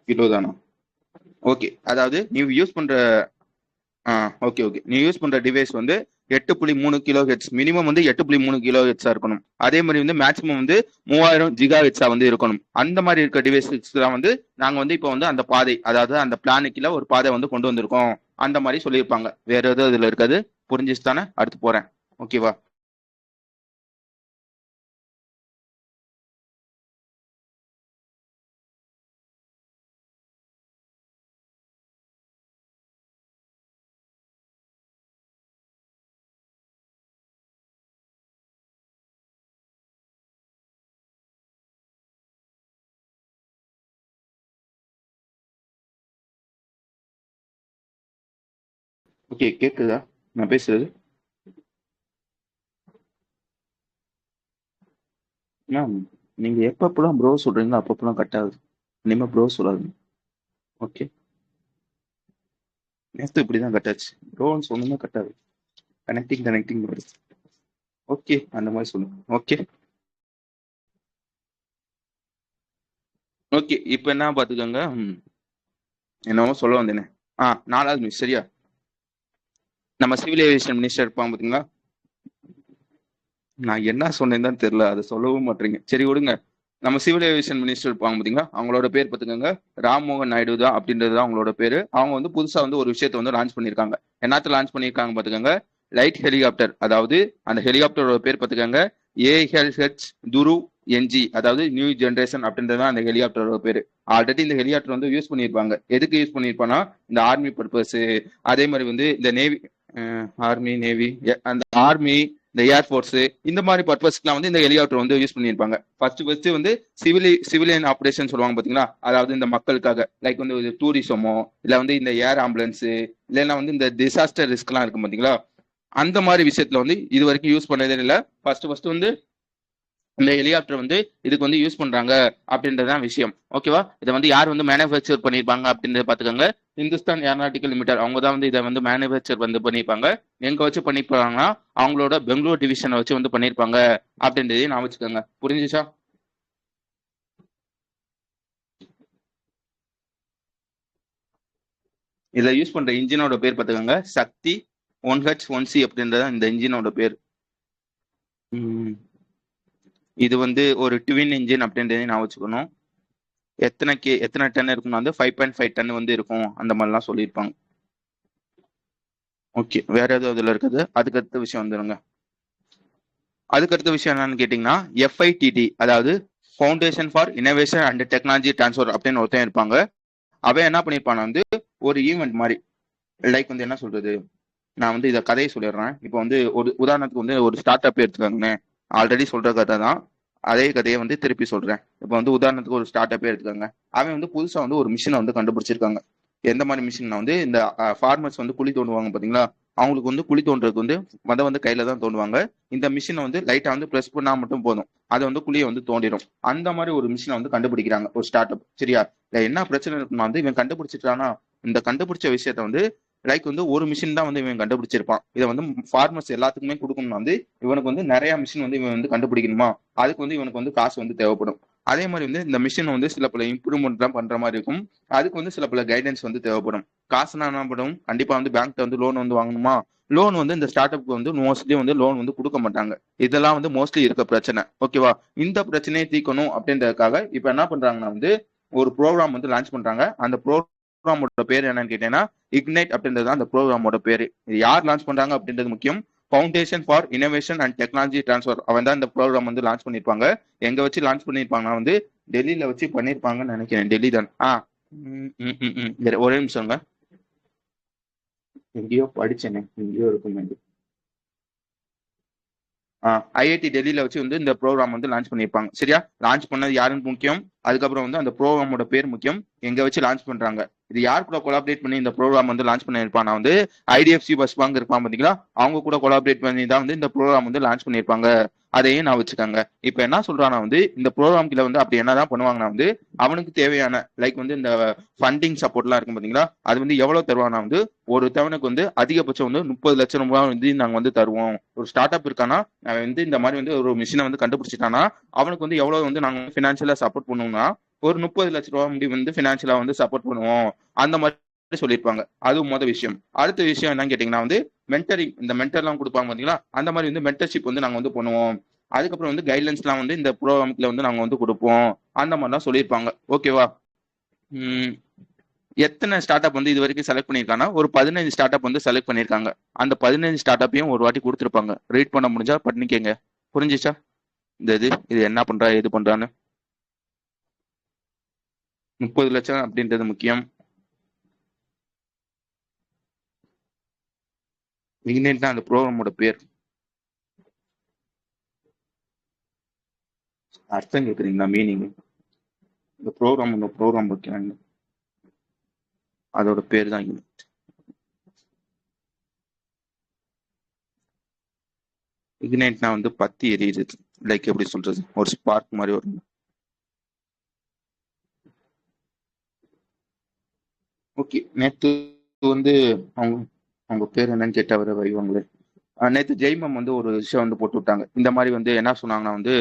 கிலோ தானா? ஓகே, அதாவது நீ யூஸ் பண்ற ஓகே ஓகே, நீ யூஸ் பண்ற டிவைஸ் வந்து 8.3 கிலோ ஹெட்ஸ், மினிமம் வந்து 8.3 கிலோ ஹெட்ஸா இருக்கணும். அதே மாதிரி வந்து மேக்ஸிமம் வந்து 3000 GHz வந்து இருக்கணும். அந்த மாதிரி இருக்க டிவைஸஸ் தான் வந்து நாங்க வந்து இப்போ வந்து அந்த பாதை, அதாவது அந்த பிளானுக்குள்ள ஒரு பாதை வந்து கொண்டு வந்திருக்கோம். அந்த மாதிரி சொல்லியிருப்பாங்க. வேற எதுவும் இதுல இருக்காது. புரிஞ்சிச்சு தானே? அடுத்து போறேன். ஓகேவா? ஓகே, கேக்குதா நான் பேசுறது? மேம், நீங்க எப்பப்பெல்லாம் ப்ரோ சொல்றீங்களோ அப்பப்பெல்லாம் கட் ஆகுது. இனிமே ப்ரோ சொல்லாதீங்க. ஓகே, நேற்று இப்படிதான் கட் ஆச்சு. ப்ரோன்னு சொன்னோம்னா கட் ஆகுது. கனெக்டிங் வருது. ஓகே, அந்த மாதிரி சொல்லுங்க. ஓகே ஓகே, இப்போ என்ன பார்த்துக்கோங்க. என்னவோ சொல்ல வந்தேனே. 4வது நியூஸ். சரியா? நம்ம சிவில் ஏவியேஷன் மினிஸ்டர் இருப்பாங்க பாத்தீங்களா, நான் என்ன சொன்னேன்னு தான் தெரியல, அதை சொல்லவும் மாட்டீங்க. சரி விடுங்க. நம்ம சிவில் ஏவியேஷன் மினிஸ்டர் இருப்பாங்க பார்த்தீங்களா, அவங்களோட பேர் பார்த்துக்கோங்க, ராம்மோகன் நாயுடு தான் அப்படின்றது தான் அவங்களோட பேரு. அவங்க வந்து புதுசா வந்து ஒரு விஷயத்த வந்து லான்ச் பண்ணியிருக்காங்க. என்னத்த லான்ச் பண்ணியிருக்காங்க பார்த்துக்கோங்க, லைட் ஹெலிகாப்டர். அதாவது அந்த ஹெலிகாப்டரோட பேர் பார்த்துக்கோங்க, ஏஎல்ஹெச் துரு என்ஜி, அதாவது நியூ ஜென்ரேஷன் அப்படின்றது தான் அந்த ஹெலிகாப்டரோட பேரு. ஆல்ரெடி இந்த ஹெலிகாப்டர் வந்து யூஸ் பண்ணியிருப்பாங்க. எதுக்கு யூஸ் பண்ணியிருப்பானா, இந்த ஆர்மி பர்பஸ், அதே மாதிரி வந்து இந்த நேவி, ஆர்மி நேவி, அந்த ஆர்மி, இந்த ஏர்ஃபோர்ஸ், இந்த மாதிரி பர்பஸ்க்குலாம் வந்து இந்த ஹெலிகாப்டர் வந்து யூஸ் பண்ணியிருப்பாங்க. ஃபர்ஸ்ட் வந்து சிவிலியன் ஆப்ரேஷன் சொல்லுவாங்க பாத்தீங்களா, அதாவது இந்த மக்களுக்காக, லைக் வந்து டூரிசமோ இல்ல வந்து இந்த ஏர் ஆம்புலன்ஸ், இல்லைன்னா வந்து இந்த டிசாஸ்டர் ரிஸ்க் எல்லாம் இருக்கும் பாத்தீங்களா, அந்த மாதிரி விஷயத்துல வந்து இது வரைக்கும் யூஸ் பண்ணதே இல்லை. ஃபர்ஸ்ட் வந்து இந்த ஹெலிகாப்டர் வந்து இதுக்கு வந்து யூஸ் பண்றாங்க அப்படின்றதான் விஷயம். ஓகேவா, இதை வந்து யார் வந்து மேனுஃபேக்சர் பண்ணிருப்பாங்க அப்படின்றத பாத்துக்கோங்க. இந்துஸ்தான் ஏரோநாட்டிக்கல் லிமிடெட், அவங்க தான் வந்து இதை வந்து மேனுஃபேக்சர் வந்து பண்ணிருப்பாங்க. எங்க வச்சு பண்ணிருப்பாங்கன்னா அவங்களோட பெங்களூர் டிவிஷனை வச்சு வந்து பண்ணிருப்பாங்க அப்படின்றதையும் நான் வச்சுக்கோங்க. புரிஞ்சுச்சா? இதை யூஸ் பண்ற இன்ஜினோட பேர் பாத்துக்கோங்க, சக்தி 1H1C அப்படின்றத இந்த இன்ஜினோட பேர். இது வந்து ஒரு ட்வின் இன்ஜின் அப்படின்றதையும் நான் வச்சுக்கணும். எத்தனை டன் இருக்கும்னா வந்து 5.5 டன் வந்து இருக்கும், அந்த மாதிரிலாம் சொல்லியிருப்பாங்க. ஓகே, வேற ஏதாவது அதுல இருக்குது? அதுக்கு அடுத்த விஷயம் வந்துருங்க. அதுக்கு அடுத்த விஷயம் என்னன்னு கேட்டீங்கன்னா, FITT, அதாவது foundation for innovation and technology transfer அப்படின்னு ஒருத்தன் இருப்பாங்க. அவன் என்ன பண்ணிருப்பான வந்து ஒரு ஈவெண்ட் மாதிரி, லைக் வந்து என்ன சொல்றது, நான் வந்து இதை கதையை சொல்லிடுறேன். இப்போ வந்து ஒரு உதாரணத்துக்கு வந்து ஒரு ஸ்டார்ட் அப் எடுத்துக்காங்கன்னு, ஆல்ரெடி சொல்ற கதை தான், அதே கதையை வந்து திருப்பி சொல்றேன். இப்போ வந்து உதாரணத்துக்கு ஒரு ஸ்டார்ட் அப்பே எடுத்துக்காங்க. அவன் வந்து புதுசா வந்து ஒரு மிஷினை வந்து கண்டுபிடிச்சிருக்காங்க. எந்த மாதிரி மிஷின்னா வந்து இந்த ஃபார்மர்ஸ் வந்து குழி தோண்டுவாங்க பாத்தீங்களா, அவங்களுக்கு வந்து குழி தோன்றதுக்கு வந்து வந்து கையில தான் தோண்டுவாங்க. இந்த மிஷினை வந்து லைட்டா வந்து பிரஸ் பண்ணா மட்டும் போதும், அதை வந்து குழியை வந்து தோண்டிடும். அந்த மாதிரி ஒரு மிஷினை வந்து கண்டுபிடிக்கிறாங்க ஒரு ஸ்டார்ட் அப். சரியா? என்ன பிரச்சனை இருக்குன்னா வந்து இவன் கண்டுபிடிச்சிட்டானா, இந்த கண்டுபிடிச்ச விஷயத்த வந்து லைக் வந்து ஒரு மிஷின் தான் வந்து இவன் கண்டுபிடிச்சிருப்பான். இதை வந்து ஃபார்மர்ஸ் எல்லாத்துக்குமே கொடுக்கணும்னா வந்து இவனுக்கு வந்து நிறைய மிஷின் வந்து இவன் வந்து கண்டுபிடிக்கணுமா, அதுக்கு வந்து இவனுக்கு வந்து காசு வந்து தேவைப்படும். அதே மாதிரி வந்து இந்த மிஷின் வந்து சில பல இம்ப்ரூவ்மெண்ட் தான் பண்ற மாதிரி இருக்கும். அதுக்கு வந்து சில பல கைடன்ஸ் வந்து தேவைப்படும். காசுனா என்ன படும், கண்டிப்பா வந்து பேங்க்ல வந்து லோன் வந்து வாங்கணுமா, லோன் வந்து இந்த ஸ்டார்ட் அப்க்கு வந்து மோஸ்ட்லி வந்து லோன் வந்து கொடுக்க மாட்டாங்க. இதெல்லாம் வந்து மோஸ்ட்லி இருக்க பிரச்சனை. ஓகேவா? இந்த பிரச்சனையை தீர்க்கணும் அப்படின்றதுக்காக இப்ப என்ன பண்றாங்கன்னா வந்து ஒரு ப்ரோக்ராம் வந்து லான்ச் பண்றாங்க. அந்த ப்ரோக்ராமோட பேர் என்னன்னு கேட்டீங்கன்னா இக்னைட் அப்படின்றது அந்த ப்ரோக்ராமோட பேரு. இது யார் லான்ச் பண்றாங்க அப்படின்றது முக்கியம். Foundation for innovation and technology transfer, அவன் தான் இந்த ப்ரோக்ராம் வந்து லான்ச் பண்ணிருப்பாங்க. எங்க வச்சு லான்ச் பண்ணிருப்பாங்கன்னா வந்து டெல்லியில வச்சு பண்ணிருப்பாங்கன்னு நினைக்கிறேன். டெல்லி தான். ஒரே நிமிஷங்க, எங்கேயோ படிச்சேனே, எங்கேயோ இருக்கும். ஐஐடி டெல்லியில வச்சு வந்து இந்த ப்ரோக்ராம் வந்து லான்ச் பண்ணியிருப்பாங்க. சரியா? லான்ச் பண்ணது யாருன்னு முக்கியம். அதுக்கப்புறம் வந்து அந்த ப்ரோக்ராமோட பேர் முக்கியம். எங்க வச்சு லான்ச் பண்றாங்க, இது யார் கூட கொலாபரேட் பண்ணி இந்த ப்ரோக்ராம் வந்து லான்ச் பண்ணியிருப்பாங்க வந்து ஐடிஎஃப்சி பஸ் பேங்க் இருப்பான் பாத்தீங்களா, அவங்க கூட கொலாபரேட் பண்ணி தான் வந்து இந்த ப்ரோக்ராம் வந்து லான்ச் பண்ணியிருப்பாங்க. அதையும் நான் வச்சுக்கோங்க. இப்ப என்ன சொல்றானா வந்து இந்த ப்ரோக்ராம் கீழ வந்து அப்படி என்னதான் பண்ணுவாங்கன்னா வந்து அவனுக்கு தேவையான லைக் வந்து இந்த ஃபண்டிங் சப்போர்ட் எல்லாம் இருக்கும் பாத்தீங்களா, அது வந்து எவ்வளவு தருவானா வந்து ஒரு தவணைக்கு வந்து அதிகபட்சம் வந்து 30 லட்சம் ரூபாய் வந்து நாங்க வந்து தருவோம். ஒரு ஸ்டார்ட் அப் இருக்கானா, அவன் வந்து இந்த மாதிரி வந்து ஒரு மிஷினை வந்து கண்டுபிடிச்சிட்டானா அவனுக்கு வந்து எவ்வளவு வந்து நாங்க பினான்சியலா சப்போர்ட் பண்ணுவோம்னா ஒரு 30 லட்சம் ரூபாய் முடி வந்து பினான்சியலா வந்து சப்போர்ட் பண்ணுவோம். அந்த மாதிரி சொல்லியிருப்பாங்க. அதுவும் மொதல் விஷயம். அடுத்த விஷயம் என்னன்னு கேட்டீங்கன்னா வந்து மென்டரிங், இந்த மென்டர் எல்லாம் கொடுப்பாங்க பாத்தீங்களா, அந்த மாதிரி வந்து மென்டர்ஷிப் வந்து நாங்க வந்து பண்ணுவோம். அதுக்கப்புறம் வந்து கைட்லைன்ஸ் எல்லாம் வந்து இந்த ப்ரோக்ராம்ல வந்து நாங்க வந்து கொடுப்போம். அந்த மாதிரிலாம் சொல்லியிருப்பாங்க. ஓகேவா? உம் எத்தனை ஸ்டார்ட் அப் வந்து இது வரைக்கும் செலக்ட் பண்ணியிருக்காங்கன்னா ஒரு 15 ஸ்டார்ட் அப் வந்து செலக்ட் பண்ணியிருக்காங்க. அந்த 15 ஸ்டார்ட் அப்பையும் ஒரு வாட்டி கொடுத்துருப்பாங்க. ரீட் பண்ண முடிஞ்சா பண்ணிக்கங்க. புரிஞ்சிச்சா? இந்த இது என்ன பண்றா எது பண்றான்னு. 30 லட்சம் அப்படின்றது முக்கியம். இக்னைட் தான் அந்த ப்ரோக்ராமோட பேர். அர்த்தம் கேட்குறீங்களா? மீனிங், இந்த ப்ரோக்ராம் வைக்கிறாங்க, அதோட பேர் தான் இக்னைட். இக்னைட்னா வந்து பத்தி எரியுது, லைக் எப்படி சொல்றது, ஒரு ஸ்பார்க் மாதிரி வரும். ஓகே, நேற்று வந்து அவங்க அவங்க பேர் என்னன்னு கேட்டா வர வைவாங்களே. நேற்று ஜெய்மம் வந்து ஒரு விஷயம் வந்து போட்டு விட்டாங்க. இந்த மாதிரி வந்து என்ன சொன்னாங்கன்னா வந்து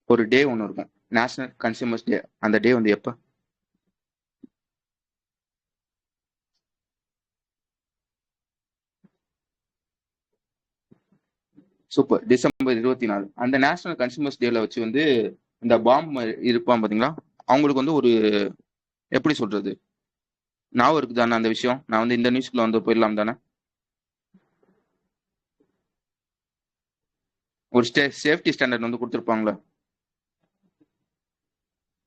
ஒரு டே ஒன்று இருக்கும், நேஷனல் கன்சியூமர்ஸ் டே. அந்த டே வந்து எப்போ? Super, December 24. அந்த நேஷனல் கன்சியூமர்ஸ் டேல வச்சு வந்து இந்த பாம் இருப்பான் பாத்தீங்களா, அவங்களுக்கு வந்து ஒரு எப்படி சொல்றது, ஞாபகம் இருக்கு தானே அந்த விஷயம்? நான் வந்து இந்த நியூஸ்க்குள்ள வந்து போயிடலாம் தானே? ஒரு சேஃப்டி ஸ்டாண்டர்ட் வந்து கொடுத்துருப்பாங்களே,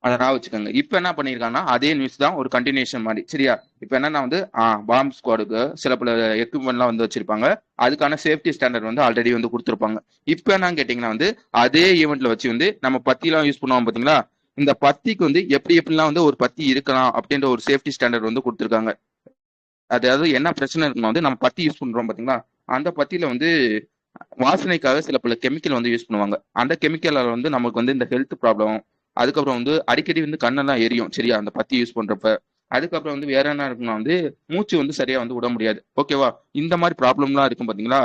அதை நான் வச்சுக்கோங்க. இப்ப என்ன பண்ணிருக்காங்கன்னா அதே நியூஸ் தான் ஒரு கண்டினியூஷன் மாதிரி, சரியா? இப்ப என்னன்னா வந்து பாம் ஸ்குவாடுக்கு சில பல எக்யூப்மெண்ட்லாம் வந்து வச்சிருப்பாங்க. அதுக்கான சேஃப்டி ஸ்டாண்டர்ட் வந்து ஆல்ரெடி வந்து கொடுத்துருப்பாங்க. இப்ப என்னன்னு கேட்டீங்கன்னா வந்து அதே ஈவெண்ட்ல வச்சு வந்து நம்ம பத்திலாம் யூஸ் பண்ணுவோம் பாத்தீங்களா, இந்த பத்திக்கு வந்து எப்படி எப்படிலாம் வந்து ஒரு பத்தி இருக்கலாம் அப்படின்ற ஒரு சேஃப்டி ஸ்டாண்டர்ட் வந்து கொடுத்துருக்காங்க. அதாவது என்ன பிரச்சனை இருக்குன்னா வந்து நம்ம பத்தி யூஸ் பண்றோம் பாத்தீங்களா, அந்த பத்தியில வந்து வாசனைக்காக சில பல கெமிக்கல் வந்து யூஸ் பண்ணுவாங்க. அந்த கெமிக்கலால வந்து நமக்கு வந்து இந்த ஹெல்த் ப்ராப்ளம், அதுக்கப்புறம் வந்து அடிக்கடி வந்து கண்ணெல்லாம் எரியும், சரியா? அந்த பத்தி யூஸ் பண்றப்ப. அதுக்கப்புறம் வந்து வேற என்ன இருக்குன்னா வந்து மூச்சு வந்து சரியா வந்து விட முடியாது, ஓகேவா? இந்த மாதிரி ப்ராப்ளம்லாம் இருக்கும் பாத்தீங்களா.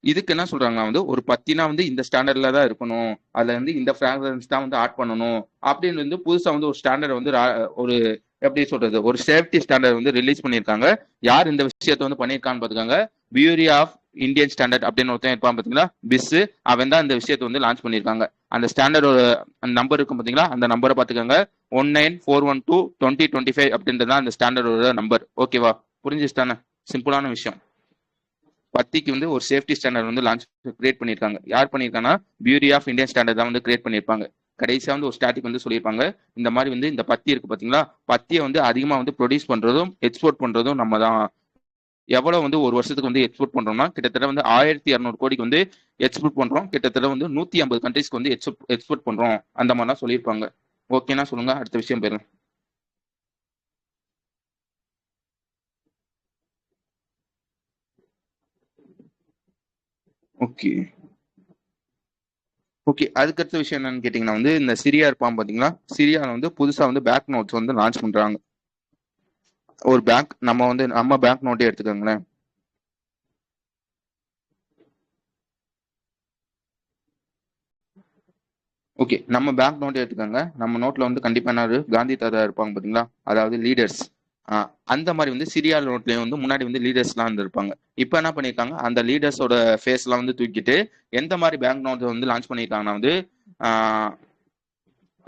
இதுக்கு என்ன சொல்றாங்கன்னா வந்து ஒரு பத்தினா வந்து இந்த ஸ்டாண்டர்ட்ல தான் இருக்கணும், அதுல வந்து இந்த ஃபிராக்ரன்ஸ் தான் வந்து ஆட் பண்ணணும் அப்படின்னு வந்து புதுசா வந்து ஒரு ஸ்டாண்டர்ட் வந்து ஒரு எப்படி சொல்றது, ஒரு சேஃப்டி ஸ்டாண்டர்ட் வந்து ரிலீஸ் பண்ணியிருக்காங்க. யார் இந்த விஷயத்த வந்து பண்ணியிருக்கான்னு பாத்துக்காங்க, பியூரி ஆஃப் இந்தியன் ஸ்டாண்டர்ட் அப்படின்னு ஒருத்தன் இருப்பான் பாத்தீங்களா, பிஸ். அவன் தான் இந்த விஷயத்தை வந்து லான்ச் பண்ணியிருக்காங்க. அந்த ஸ்டாண்டர்டோட நம்பர் இருக்கும் பாத்தீங்களா, அந்த நம்பரை பாத்துக்கோங்க. 19412205 அப்படின்றது தான் அந்த ஸ்டாண்டர்டோட நம்பர், ஓகேவா? புரிஞ்சுச்சு? சிம்பிளான விஷயம். பத்திக்கு வந்து ஒரு சேஃப்டி ஸ்டாண்டர்ட் வந்து லான்ச் கிரியேட் பண்ணியிருக்காங்க. யார் பண்ணியிருக்காங்கன்னா பியூரி ஆஃப் இந்தியன் ஸ்டாண்டர்ட் தான் வந்து கிரியேட் பண்ணியிருப்பாங்க. கடைசியா வந்து ஒரு ஸ்டாட்டிக் வந்து சொல்லியிருப்பாங்க, இந்த மாதிரி வந்து இந்த பத்தி இருக்கு பாத்தீங்களா, பத்தியை வந்து அதிகமா வந்து ப்ரொடியூஸ் பண்றதும் எக்ஸ்போர்ட் பண்றதும் நம்ம தான். எவ்வளவு வந்து ஒரு வருஷத்துக்கு வந்து எக்ஸ்போர்ட் பண்றோம்னா கிட்டத்தட்ட வந்து 1200 கோடிக்கு வந்து எக்ஸ்போர்ட் பண்றோம். கிட்டத்தட்ட வந்து 150 கண்ட்ரீஸ்க்கு வந்து எக்ஸ்போர்ட் பண்றோம், அந்த மாதிரிலாம் சொல்லியிருப்பாங்க. ஓகேனா சொல்லுங்க, அடுத்த விஷயம் போயிடலாம். ஓகே ஓகே, அதுக்கடுத்த விஷயம் என்னன்னு கேட்டீங்கன்னா வந்து இந்த சிரியா இருப்பான் பாத்தீங்களா, சிரியால வந்து புதுசா வந்து பேங்க் நோட்ஸ் வந்து லான்ச் பண்றாங்க. ஒரு பேங்க், நம்ம பேங்க் நோட்டே எடுத்துக்கோங்களேன். ஓகே, நம்ம பேங்க் நோட்டே எடுத்துக்கோங்க. நம்ம நோட்ல வந்து கண்டிப்பா என்ன காந்தி தாத்தா இருப்பாங்க பாத்தீங்களா, அதாவது லீடர்ஸ். அந்த மாதிரி வந்து சிரியா நோட்லயும் வந்து முன்னாடி வந்து லீடர்ஸ் எல்லாம் இருந்திருப்பாங்க. இப்ப என்ன பண்ணிருக்காங்க, அந்த லீடர்ஸோட ஃபேஸ் எல்லாம் வந்து தூக்கிட்டு எந்த மாதிரி பேங்க் நோட் வந்து லான்ச் பண்ணிருக்காங்கன்னா வந்து ஆஹ்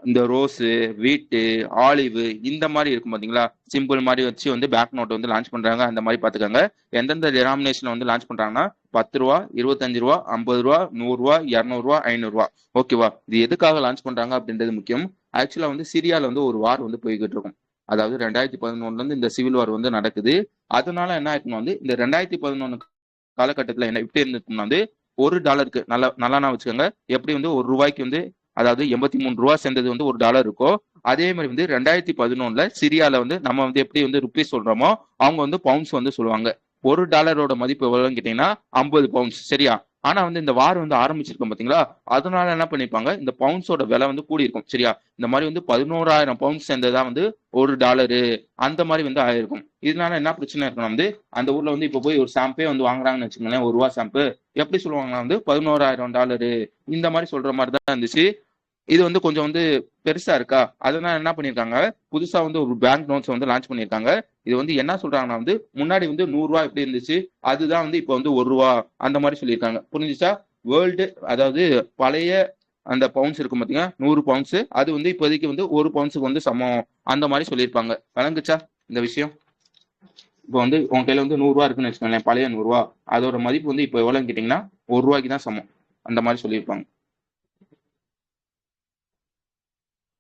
இந்த ரோஸு, வீட்டு, ஆலிவு இந்த மாதிரி இருக்கும் பாத்தீங்களா, சிம்பிள் மாதிரி வச்சு வந்து பேங்க் நோட் வந்து லான்ச் பண்றாங்க. அந்த மாதிரி பாத்துக்கோங்க. எந்தெந்த டினாமினேஷன் வந்து லான்ச் பண்றாங்கன்னா 10 ரூபா, 25 ரூபா, 50 ரூபா, 100 ரூபா, 200 ரூபா, 500 ரூபா, ஓகேவா? இது எதுக்காக லான்ச் பண்றாங்க அப்படின்றது முக்கியம். ஆக்சுவலா வந்து சிரியால வந்து ஒரு வார் வந்து போய்கிட்டு இருக்கும். அதாவது 2011 இருந்து இந்த சிவில் வார் வந்து நடக்குது. அதனால என்ன ஆயிருக்குன்னா வந்து இந்த 2011 காலகட்டத்துல என்ன எப்படி இருந்துச்சுன்னா வந்து $1 நல்லா வச்சுக்கோங்க. எப்படி வந்து ₹1 வந்து, அதாவது 83 ரூபா சேர்ந்தது வந்து $1 இருக்கோ, அதே மாதிரி வந்து 2011 சிரியால வந்து நம்ம வந்து எப்படி வந்து ருபீஸ் சொல்றோமோ, அவங்க வந்து பவுண்ட்ஸ் வந்து சொல்லுவாங்க. $1 மதிப்பு எவ்வளவுன்னு கேட்டீங்கன்னா 50 பவுண்ட்ஸ், சரியா? ஆனா வந்து இந்த வார் வந்து ஆரம்பிச்சிருக்கோம் பாத்தீங்களா, அதனால என்ன பண்ணிருப்பாங்க, இந்த பவுண்ட்ஸோட விலை வந்து கூடி இருக்கும், சரியா? இந்த மாதிரி வந்து 11,000 பவுண்ட்ஸ் சேர்ந்ததா வந்து $1, அந்த மாதிரி வந்து ஆயிருக்கும். இதனால என்ன பிரச்சனை இருக்குன்னா வந்து அந்த ஊர்ல வந்து இப்ப போய் ஒரு ஷாம்பே வந்து வாங்குறாங்கன்னு வச்சுக்கோங்களேன், ₹1 ஷாம்பு, எப்படி சொல்லுவாங்கன்னா வந்து $11,000 இந்த மாதிரி சொல்ற மாதிரி தான் இருந்துச்சு. இது வந்து கொஞ்சம் வந்து பெருசா இருக்கா, அதனால என்ன பண்ணிருக்காங்க, புதுசா வந்து ஒரு பேங்க் நோட்ஸ் வந்து லான்ச் பண்ணிருக்காங்க. இது வந்து என்ன சொல்றாங்கன்னா வந்து முன்னாடி வந்து ₹100 எப்படி இருந்துச்சு, அதுதான் வந்து இப்ப வந்து ₹1 அந்த மாதிரி சொல்லியிருக்காங்க. புரிஞ்சுச்சா? வேர்ல்டு, அதாவது பழைய அந்த பவுண்ட்ஸ் இருக்கும் பாத்தீங்கன்னா 100 பவுண்ட்ஸ், அது வந்து இப்போதைக்கு வந்து ஒரு பவுண்ட்ஸுக்கு வந்து சமம், அந்த மாதிரி சொல்லியிருப்பாங்க. வழங்குச்சா இந்த விஷயம்? இப்போ வந்து உங்க கையில வந்து ₹100 இருக்குன்னு வச்சுக்கோங்களேன், பழைய ₹100, அதோட மதிப்பு வந்து இப்போ எவ்வளவுன்னு கேட்டீங்கன்னா ₹1 தான் சமம், அந்த மாதிரி சொல்லியிருப்பாங்க.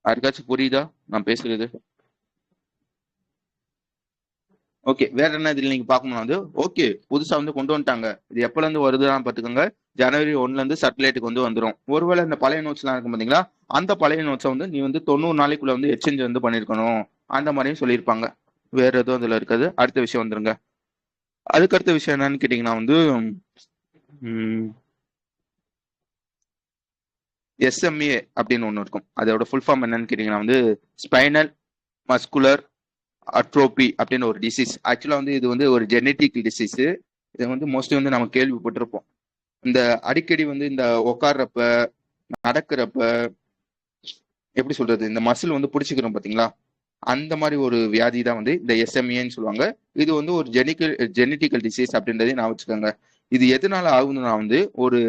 யாருக்காச்சும் புரியுதா நான் பேசுறது? ஓகே, வேற என்ன இதுல நீங்க பார்க்கணும் வந்து, ஓகே புதுசா வந்து கொண்டு வந்துட்டாங்க, இது எப்பல இருந்து வருதுன்னு பாத்துக்கோங்க. ஜனவரி 1ல இருந்து சர்க்குலேட்டுக்கு வந்து வந்துரும். ஒருவேளை இந்த பழைய நோட்ஸ் எல்லாம் இருக்கும் பாத்தீங்களா, அந்த பழைய நோட்ஸை வந்து நீ வந்து 90 நாளைக்குள்ள வந்து எக்ஸ்சேஞ்ச் வந்து பண்ணிருக்கணும், அந்த மாதிரியும் சொல்லியிருப்பாங்க. வேற எதுவும் அதுல இருக்காது. அடுத்த விஷயம் வந்துருங்க. அதுக்கு அடுத்த விஷயம் என்னன்னு கேட்டீங்கன்னா வந்து எஸ்எம்ஏ அப்படின்னு ஒண்ணு இருக்கும். அதோட ஃபுல் ஃபார்ம் என்னன்னு கேட்டீங்கன்னா வந்து ஸ்பைனல் மஸ்குலர் அட்ரோபி அப்படின்னு ஒரு டிசீஸ். ஆக்சுவலா வந்து இது வந்து ஒரு ஜெனட்டிக் டிசீஸ். இதை வந்து மோஸ்ட்லி வந்து நம்ம கேள்விப்பட்டிருப்போம். இந்த அடிக்கடி வந்து இந்த உட்கார்றப்ப, நடக்கிறப்ப, எப்படி சொல்றது, இந்த மசில் வந்து பிடிச்சிக்கிறோம் பாத்தீங்களா, அந்த மாதிரி ஒரு வியாதி தான் வந்து இந்த எஸ்எம்ஏன்னு சொல்லுவாங்க. இது வந்து ஒரு ஜெனட்டிக்கல் டிசீஸ் அப்படின்றதையும் நான் வச்சுக்கோங்க. இது எதனால ஆகுதுன்னா வந்து ஒரு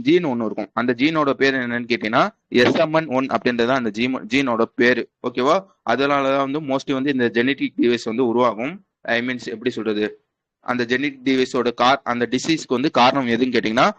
ஜீன் ஒன்று இருக்கும். அந்த ஜீனோட பேர் என்னன்னு கேட்டீங்கன்னா SMN1 அப்படின்றது அந்த ஜீனோட பேரு. ஓகேவா? அதனாலதான் வந்து மோஸ்ட்லி வந்து இந்த ஜெனட்டிக் டிவைஸ் வந்து உருவாகும். ஐ மீன்ஸ் எப்படி சொல்றது, அந்த ஜெனட்டிக் டிவைஸோட அந்த டிசீஸ்க்கு வந்து காரணம் எதுன்னு கேட்டீங்கன்னா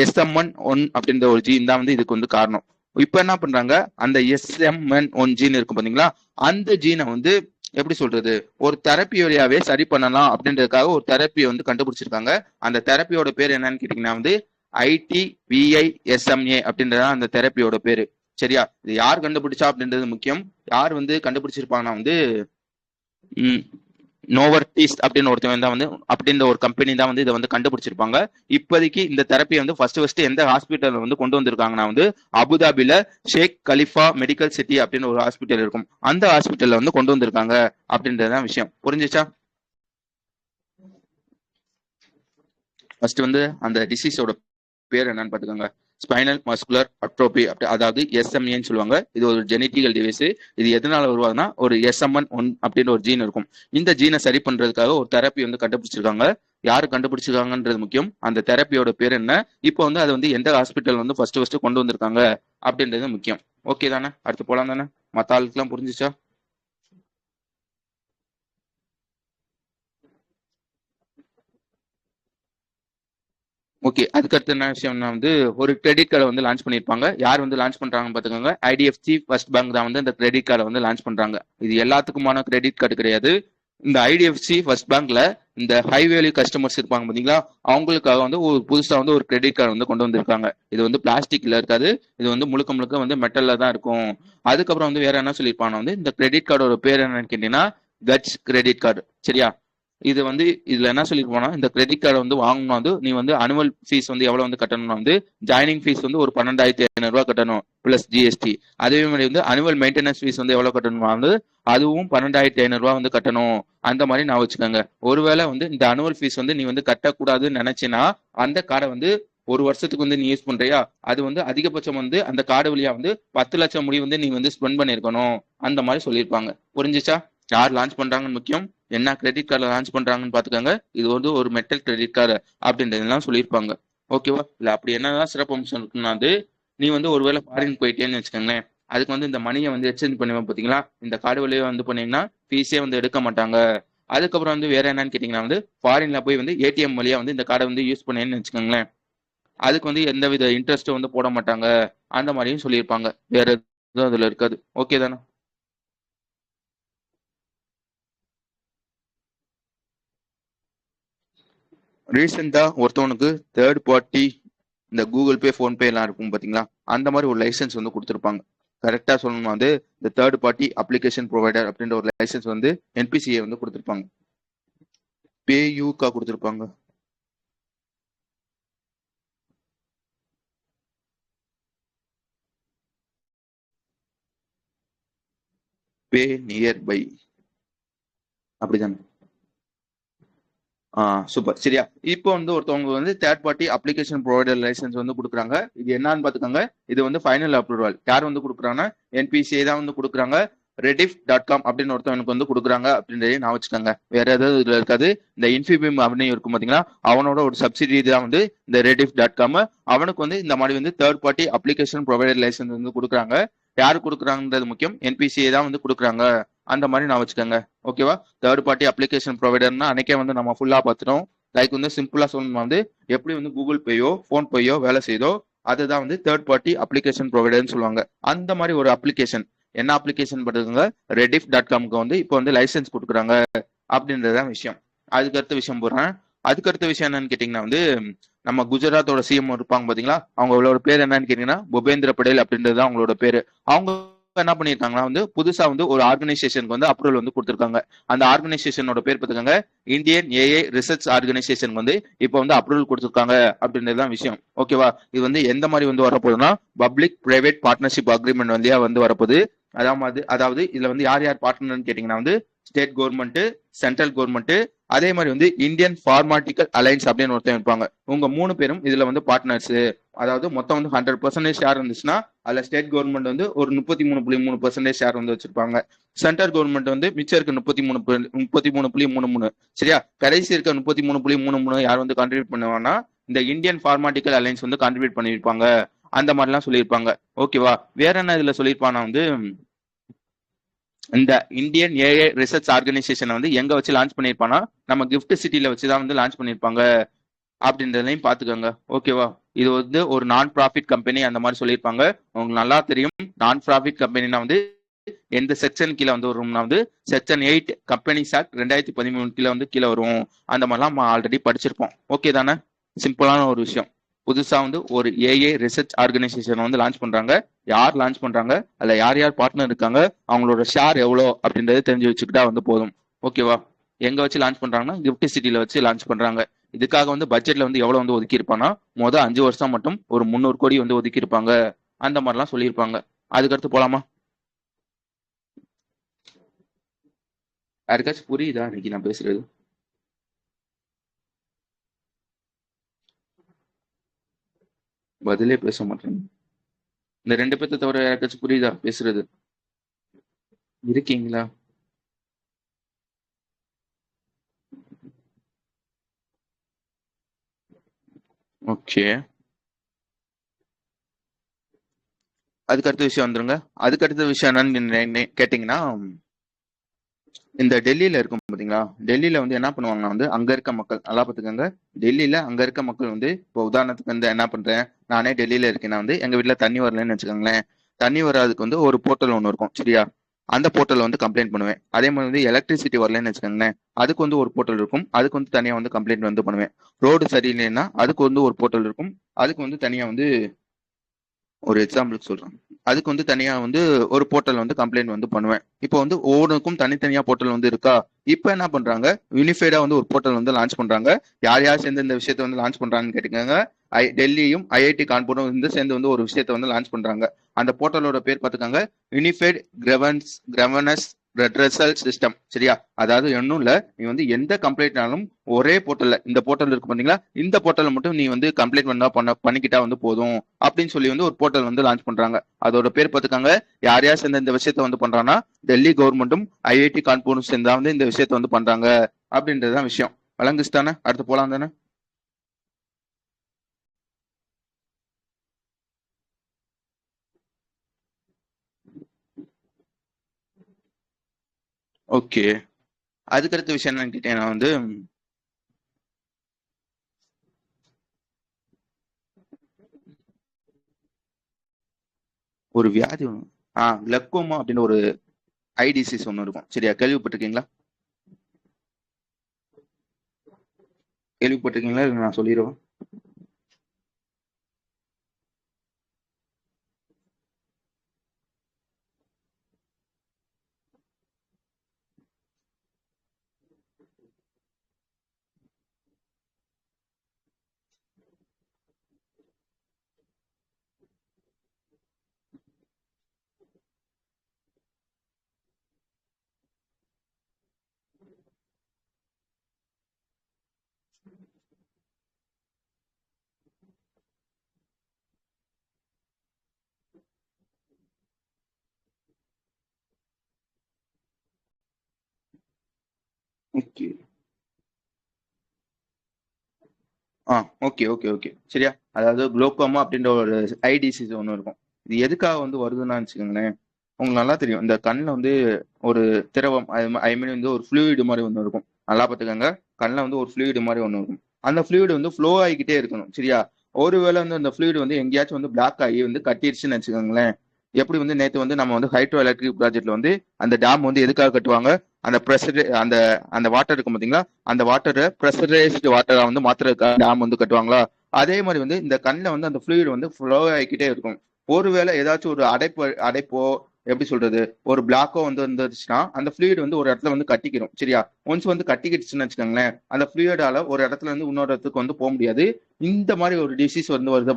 SMN1 அப்படின்ற ஒரு ஜீன் தான் வந்து இதுக்கு வந்து காரணம். இப்ப என்ன பண்றாங்க, அந்த SMN1 ஜீன் இருக்கும் பாத்தீங்களா, அந்த ஜீனை வந்து எப்படி சொல்றது, ஒரு தெரப்பி வழியாவே சரி பண்ணலாம் அப்படின்றதுக்காக ஒரு தெரப்பியை வந்து கண்டுபிடிச்சிருக்காங்க. அந்த தெரப்பியோட பேர் என்னன்னு கேட்டீங்கன்னா வந்து ITVISMA அப்படின்றத அந்த தெரப்பியோட பேரு. சரியா? இது யார் கண்டுபிடிச்சா அப்படின்றது முக்கியம். யார் வந்து கண்டுபிடிச்சிருப்பாங்கன்னா வந்து நோவர்டிஸ் அப்படின்னு ஒருத்தவன் தான் வந்து அப்படின்ற ஒரு கம்பெனி தான் வந்து இதை வந்து கண்டுபிடிச்சிருப்பாங்க. இப்போதைக்கு இந்த தெரப்பியை வந்து ஃபர்ஸ்ட் எந்த ஹாஸ்பிட்டல் வந்து கொண்டு வந்திருக்காங்கன்னா வந்து அபுதாபில ஷேக் கலிஃபா மெடிக்கல் சிட்டி அப்படின்னு ஒரு ஹாஸ்பிட்டல் இருக்கும். அந்த ஹாஸ்பிட்டல்ல வந்து கொண்டு வந்திருக்காங்க அப்படின்றதான் விஷயம். புரிஞ்சுச்சா? ஃபர்ஸ்ட் வந்து அந்த டிசீஸோட பேர் என்னன்னு பாத்துக்கோங்க. ஸ்பைனல் மஸ்குலர் அட்ரோபி, அதாவது SMAன்னு சொல்லுவாங்க. இது ஒரு ஜெனட்டிக்கல் டிவைஸ். இது எதனால உருவாகுதுன்னா ஒரு SMN1 அப்படின்ற ஒரு ஜீன் இருக்கும். இந்த ஜீனை சரி பண்றதுக்காக ஒரு தெரப்பி வந்து கண்டுபிடிச்சிருக்காங்க. யாரு கண்டுபிடிச்சிருக்காங்கன்றது முக்கியம். அந்த தெரப்பியோட பேர் என்ன, இப்போ வந்து அது வந்து எந்த ஹாஸ்பிட்டல் வந்து ஃபர்ஸ்ட் கொண்டு வந்திருக்காங்க அப்படின்றது முக்கியம். ஓகே தானே? அடுத்து போலாம் தானே? மத்த ஆளுக்கெல்லாம் புரிஞ்சுச்சா? ஓகே, அதுக்கடுத்து என்ன விஷயம்னா வந்து ஒரு கிரெடிட் கார்டை வந்து லான்ச் பண்ணியிருப்பாங்க. யார் வந்து லான்ச் பண்றாங்கன்னு பாத்துக்கோங்க. IDFC ஃபர்ஸ்ட் பேங்க் தான் வந்து இந்த கிரெடிட் கார்டை வந்து லான்ச் பண்றாங்க. இது எல்லாத்துக்குமான கிரெடிட் கார்டு கிடையாது. இந்த IDFC ஃபர்ஸ்ட் பேங்க்ல இந்த ஹை வேல்யூ கஸ்டமர்ஸ் இருப்பாங்க பாத்தீங்களா, அவங்களுக்காக வந்து ஒரு புதுசா வந்து ஒரு கிரெடிட் கார்டு வந்து கொண்டு வந்திருக்காங்க. இது வந்து பிளாஸ்டிக்ல இருக்காது, இது வந்து முழுக்க முழுக்க வந்து மெட்டல்ல தான் இருக்கும். அதுக்கப்புறம் வந்து வேற என்ன சொல்லியிருப்பாங்க வந்து இந்த கிரெடிட் கார்டோட பேர் என்னன்னு கேட்டீங்கன்னா கட்ஸ் கிரெடிட் கார்டு. சரியா? இது வந்து இதுல என்ன சொல்லிருப்போம்னா, இந்த கிரெடிட் கார்டு வந்து வாங்கணும் வந்து நீ வந்து அனுவல் ஃபீஸ் வந்து எவ்வளவு வந்து கட்டணும்னா வந்து ஜாயினிங் ஃபீஸ் வந்து ஒரு 12,500 கட்டணும் பிளஸ் GST. அதே மாதிரி வந்து அனுவல் மெயின்டெனன்ஸ் ஃபீஸ் வந்து எவ்வளவு கட்டணுமா வந்து அதுவும் 12,500 வந்து கட்டணும். அந்த மாதிரி நான் வச்சுக்கோங்க. ஒருவேளை வந்து இந்த அனுவல் ஃபீஸ் வந்து நீ வந்து கட்டக்கூடாதுன்னு நினைச்சினா அந்த கார்டை வந்து ஒரு வருஷத்துக்கு வந்து நீ யூஸ் பண்றியா, அது வந்து அதிகபட்சம் வந்து அந்த கார்டு வழியா வந்து 10 லட்சம் முடி வந்து நீ வந்து ஸ்பெண்ட் பண்ணிருக்கணும். அந்த மாதிரி சொல்லியிருப்பாங்க. புரிஞ்சுச்சா? யார் லான்ச் பண்றாங்கன்னு முக்கியம், என்ன கிரெடிட் கார்டு லான்ச் பண்றாங்கன்னு பாத்துக்கோங்க. இது வந்து ஒரு மெட்டல் கிரெடிட் கார்டு அப்படின்றதெல்லாம் சொல்லியிருப்பாங்க. ஓகேவா? இல்ல அப்படி என்னதான் சிறப்பு அம்சம் இருக்குன்னா வந்து நீ வந்து ஒருவேளை ஃபாரின் போயிட்டேன்னு வச்சுக்கோங்களேன், அதுக்கு வந்து இந்த மணியை வந்து எக்ஸ்சேஞ்ச் பண்ணுவேன் பாத்தீங்களா, இந்த கார்டு வழியா வந்து பண்ணீங்கன்னா ஃபீஸே வந்து எடுக்க மாட்டாங்க. அதுக்கப்புறம் வந்து வேற என்னன்னு கேட்டீங்கன்னா வந்து ஃபாரின்ல போய் வந்து ATM வழியா வந்து இந்த கார்டை வந்து யூஸ் பண்ணேன்னு வச்சுக்கோங்களேன், அதுக்கு வந்து எந்தவித இன்ட்ரெஸ்ட்டும் வந்து போட மாட்டாங்க. அந்த மாதிரியும் சொல்லியிருப்பாங்க. வேற எதுவும் அதுல இருக்காது. ஓகே தானே? ரீசெண்டா ஒருத்தவனுக்கு தேர்ட் பார்ட்டி இந்த கூகுள் பே, போன்பே எல்லாம் இருக்கும் பாத்தீங்களா, அந்த மாதிரி ஒரு லைசன்ஸ் வந்து கொடுத்துருப்பாங்க. கரெக்டா சொல்லணும்னா வந்து இந்த தேர்ட் பார்ட்டி அப்ளிகேஷன் ப்ரொவைடர் அப்படின்ற ஒரு லைசன்ஸ் வந்து NPCA வந்து கொடுத்துருப்பாங்க. பேயூக்கா கொடுத்துருப்பாங்க. பே நியர் பை அப்படிதானே? சூப்பர். சரியா? இப்போ வந்து ஒருத்தவங்க வந்து third party application provider license வந்து கொடுக்குறாங்க. இது என்னன்னு பாத்துக்கோங்க. இது வந்து ஃபைனல் அப்ரூவல் யார் வந்து கொடுக்குறாங்கன்னா NPCA தான் வந்து கொடுக்குறாங்க. Rediff.com அப்படின்னு ஒருத்தவனுக்கு வந்து கொடுக்குறாங்க அப்படின்றதே நான் வச்சுக்கோங்க. வேற ஏதாவது இதுல இருக்காது. இந்த இன்ஃபிபிம் அப்படின்னு இருக்கும் பாத்தீங்களா, அவனோட ஒரு சப்சிடி தான் வந்து இந்த Rediff.com. அவனுக்கு வந்து இந்த மாதிரி வந்து third party application provider license வந்து கொடுக்குறாங்க. யாரு கொடுக்குறாங்கன்றது முக்கியம். NPCA தான் வந்து கொடுக்குறாங்க. அந்த மாதிரி நான் வச்சுக்கோங்க. ஓகேவா? தேர்ட் பார்ட்டி அப்ளிகேஷன் ப்ரொவைடர்னா அன்னைக்கே வந்து நம்ம ஃபுல்லா பார்த்துட்டோம். லைக் வந்து சிம்பிளா சொல்லணும்னா வந்து எப்படி வந்து கூகுள் பேயோ போன் பேயோ வேலை செய்தோ அதுதான் வந்து தேர்ட் பார்ட்டி அப்ளிகேஷன் ப்ரொவைடர்னு சொல்லுவாங்க. அந்த மாதிரி ஒரு அப்ளிகேஷன் என்ன அப்ளிகேஷன் பண்ணுறதுங்க, Rediff.comக்கு வந்து இப்போ வந்து லைசன்ஸ் கொடுக்குறாங்க அப்படின்றதான் விஷயம். அதுக்கு அடுத்த விஷயம் போடுறேன். அதுக்கு அடுத்த விஷயம் என்னன்னு கேட்டீங்கன்னா வந்து நம்ம குஜராத்தோட CM இருப்பாங்க பாத்தீங்களா, அவங்களோட பேர் என்னன்னு கேட்டீங்கன்னா பூபேந்திர படேல் அப்படின்றது தான் அவங்களோட பேரு. அவங்க என்ன பண்ணிருக்காங்கன்னா வந்து புதுசா வந்து ஒரு ஆர்கனைசேஷனுக்கு வந்து அப்ரூவல் வந்து கொடுத்திருக்காங்க. அந்த ஆர்கனைசேஷனோட பேர் பார்த்துக்கோங்க, இந்தியன் AI ரிசர்ச் ஆர்கனைசேஷன் வந்து இப்போ வந்து அப்ரூவல் கொடுத்திருக்காங்க அப்படின்றதுதான் விஷயம். ஓகேவா? இது வந்து எந்த மாதிரி வந்து வரப்போகுதுன்னா பப்ளிக் பிரைவேட் பார்ட்னர்ஷிப் அக்ரிமெண்ட் வந்து வரப்போகுது. அதாவது இதுல வந்து யார் யார் பார்ட்னர்னு கேட்டீங்கன்னா வந்து ஸ்டேட் கவர்மெண்ட், சென்ட்ரல் கவர்மெண்ட், அதே மாதிரி வந்து இந்தியன் பார்மாட்டிக்கல் அலைன்ஸ் அப்படின்னு ஒருத்தர் இருப்பாங்க. உங்க 3 பேரும் இதுல வந்து பார்ட்னர்ஸ். அதாவது மொத்தம் வந்து 100% ஷேர் இருந்துச்சுன்னா அதுல ஸ்டேட் கவர்மெண்ட் வந்து ஒரு 33.3% ஷேர் வந்து வச்சிருப்பாங்க. சென்ட்ரல் கவர்மெண்ட் வந்து மிச்சம் இருக்க 33.33. சரியா? கடைசி இருக்க 33.33 யார் வந்து கான்ட்ரிபியூட் பண்ணுவாங்கன்னா இந்த இந்தியன் பார்மாட்டிக்கல் அலையன்ஸ் வந்து கான்ட்ரிபியூட் பண்ணியிருப்பாங்க. அந்த மாதிரிலாம் சொல்லியிருப்பாங்க. ஓகேவா? வேற என்ன இதுல சொல்லியிருப்பானா வந்து இந்த இந்தியன் ஏஐ ரிசர்ச் ஆர்கனைசேஷனை வந்து எங்க வச்சு லான்ச் பண்ணியிருப்பானா நம்ம கிஃப்ட் சிட்டில வச்சுதான் வந்து லான்ச் பண்ணியிருப்பாங்க அப்படின்றதையும் பாத்துக்கோங்க. ஓகேவா? இது வந்து ஒரு நான் ப்ராஃபிட் கம்பெனி அந்த மாதிரி சொல்லியிருப்பாங்க. உங்களுக்கு நல்லா தெரியும் நான் ப்ராஃபிட் கம்பெனினா வந்து எந்த செக்ஷன் கீழே வந்து வரும்னா வந்து செக்ஷன் 8 கம்பெனிஸ் ஆக்ட் 2013 கீழே வந்து கீழே வரும். அந்த மாதிரிலாம் நம்ம ஆல்ரெடி படிச்சிருப்போம். ஓகே தானே? சிம்பிளான ஒரு விஷயம். புதுசா வந்து ஒரு ஏஐ ரிசர்ச் ஆர்கனைசேஷன் வந்து லான்ச் பண்றாங்க. யார் லான்ச் பண்றாங்க, அதுல யார் யார் பார்ட்னர் இருக்காங்க, அவங்களோட ஷேர் எவ்வளோ அப்படின்றத தெரிஞ்சு வச்சுக்கிட்டா வந்து போதும். ஓகேவா? எங்க வச்சு லான்ச் பண்றாங்கன்னா கிஃப்ட் சிட்டில வச்சு லான்ச் பண்றாங்க. இதுக்காக வந்து பட்ஜெட்ல வந்து எவ்வளவு வந்து ஒதுக்கி இருப்பானா மொதல் 5 வருஷம் மட்டும் ஒரு 300 கோடி வந்து ஒதுக்கி இருப்பாங்க. அந்த மாதிரிலாம் சொல்லியிருப்பாங்க. அதுக்கடுத்து போலாமா? யாருக்காச்சும் புரியுதா இன்னைக்கு நான் பேசுறது? பதிலே பேச மாட்டேன். இந்த 2 பேர்த்த தவிர யாருக்காச்சும் புரியுதா பேசுறது? இருக்கீங்களா? ஓகே. அதுக்கு அடுத்த விஷயம் வந்துருங்க. அதுக்கு அடுத்த விஷயம் என்னன்னு கேட்டீங்கன்னா, இந்த டெல்லியில இருக்கும் பாத்தீங்களா? டெல்லியில வந்து என்ன பண்ணுவாங்கன்னா வந்து அங்க இருக்க மக்கள் நல்லா பாத்துக்கோங்க. டெல்லியில அங்க இருக்க மக்கள் வந்து இப்போ உதாரணத்துக்கு வந்து என்ன பண்றேன், நானே டெல்லியில இருக்கேன்னா வந்து எங்க வீட்டுல தண்ணி வரலன்னு வச்சுக்கோங்களேன். தண்ணி வராதுக்கு வந்து ஒரு போர்ட்டல் ஒன்று இருக்கும், சரியா? அந்த போர்ட்டல் வந்து கம்ப்ளைண்ட் பண்ணுவேன். அதே மாதிரி வந்து எலக்ட்ரிசிட்டி வரலன்னு வச்சுக்கோங்களேன், அதுக்கு வந்து ஒரு போர்ட்டல் இருக்கும். அதுக்கு வந்து தனியா வந்து கம்ப்ளைண்ட் வந்து பண்ணுவேன். ரோடு சரியில்லைன்னா அதுக்கு வந்து ஒரு போர்ட்டல் இருக்கும். அதுக்கு வந்து தனியா வந்து ஒரு எக்ஸாம்பிளுக்கு சொல்றேன். அதுக்கு வந்து தனியா வந்து ஒரு போர்ட்டல் வந்து கம்ப்ளைண்ட் வந்து பண்ணுவேன். இப்போ வந்து ஒவ்வொன்றுக்கும் தனித்தனியா போர்ட்டல் வந்து இருக்கா. இப்போ என்ன பண்றாங்க, யூனிஃபைடா வந்து ஒரு போர்ட்டல் வந்து லான்ச் பண்றாங்க. யார் யார் சேர்ந்து இந்த விஷயத்த வந்து லான்ச் பண்றாங்கன்னு கேட்டுக்கோங்க. டெல்லியும் ஐஐடி கான்பூரும் வந்து சேர்ந்து வந்து ஒரு விஷயத்த வந்து லான்ச் பண்றாங்க. அந்த போர்ட்டலோட பேர் பார்த்துக்காங்க, யூனிஃபைட் கிரவனஸ் ரெட்ரஸல் சிஸ்டம், சரியா? அதாவது ஒன்றும் இல்ல, நீ வந்து எந்த கம்ப்ளைண்ட்னாலும் ஒரே போர்ட்டல்ல, இந்த போர்ட்டல் இருக்கு பாத்தீங்களா, இந்த போர்ட்டல் மட்டும் நீ வந்து கம்ப்ளைண்ட் பண்ணிக்கிட்டா வந்து போதும் அப்படின்னு சொல்லி வந்து ஒரு போர்ட்டல் வந்து லான்ச் பண்றாங்க. அதோட பேர் பார்த்துக்காங்க. யார் யார் சேர்ந்த இந்த விஷயத்த வந்து பண்றாங்கன்னா டெல்லி கவர்மெண்ட்டும் ஐஐடி கான்பூரும் சேர்ந்தா வந்து இந்த விஷயத்த வந்து பண்றாங்க அப்படின்றதுதான் விஷயம். வழங்குச்சு தானே? அடுத்து போலாம் தானே? ஓகே. அதுக்கடுத்த விஷயம் என்னன்னு கேட்டீங்கன்னா வந்து ஒரு வியாதி ஒன்று, கிளக்கோமா அப்படின்னு ஒரு ஐ டிசீஸ் ஒன்று இருக்கும், சரியா? கேள்விப்பட்டிருக்கீங்களா? கேள்விப்பட்டிருக்கீங்களா? நான் சொல்லிடுவேன். ஓகே. ஓகே ஓகே ஓகே, சரியா? அதாவது குளோக்கோமா அப்படின்ற ஒரு ஐ டிசீஸ் ஒன்று இருக்கும். இது எதுக்காக வந்து வருதுன்னு வச்சுக்கோங்களேன். உங்களுக்கு நல்லா தெரியும், இந்த கண்ணில் வந்து ஒரு திரவம், ஐ மீன் வந்து ஒரு ஃப்ளூயிடு மாதிரி ஒன்று இருக்கும். நல்லா பார்த்துக்கோங்க. கண்ணில் வந்து ஒரு ஃப்ளூயிடு மாதிரி ஒன்று இருக்கும். அந்த ஃப்ளூயிடு வந்து ஃப்ளோ ஆகிக்கிட்டே இருக்கணும், சரியா? ஒருவேளை வந்து அந்த ஃப்ளூயிடு வந்து எங்கேயாச்சும் வந்து பிளாக் ஆகி வந்து கட்டிடுச்சுன்னு வச்சுக்கோங்களேன். எப்படி வந்து நேற்று வந்து நம்ம வந்து ஹைட்ரோ எலக்ட்ரிக் ப்ராஜெக்ட்ல வந்து அந்த டேம் வந்து எதுக்காக கட்டுவாங்க, அந்த ப்ரெஷர், அந்த அந்த வாட்டர் இருக்கும் பார்த்தீங்களா, அந்த வாட்டரை ப்ரெஷரைஸ்டு வாட்டரா வந்து மாத்துறதுக்காக டேம் வந்து கட்டுவாங்களா? அதே மாதிரி வந்து இந்த கண்ணில் வந்து அந்த ஃப்ளூயிட் வந்து ஃப்ளோ ஆகிக்கிட்டே இருக்கும். ஒருவேளை ஏதாச்சும் ஒரு அடைப்போ எப்படி சொல்றது, ஒரு பிளாக்கோ வந்து இருந்துச்சுன்னா அந்த ஃப்ளூயிட் வந்து ஒரு இடத்துல வந்து கட்டிக்கிறோம், சரியா? ஒன்ஸ் வந்து கட்டிக்கிடுச்சுன்னு வச்சுக்கோங்களேன், அந்த ஃப்ளூயிடால ஒரு இடத்துல இருந்து இன்னொரு இடத்துக்கு வந்து போக முடியாது. இந்த மாதிரி ஒரு டிசீஸ் வந்து வருது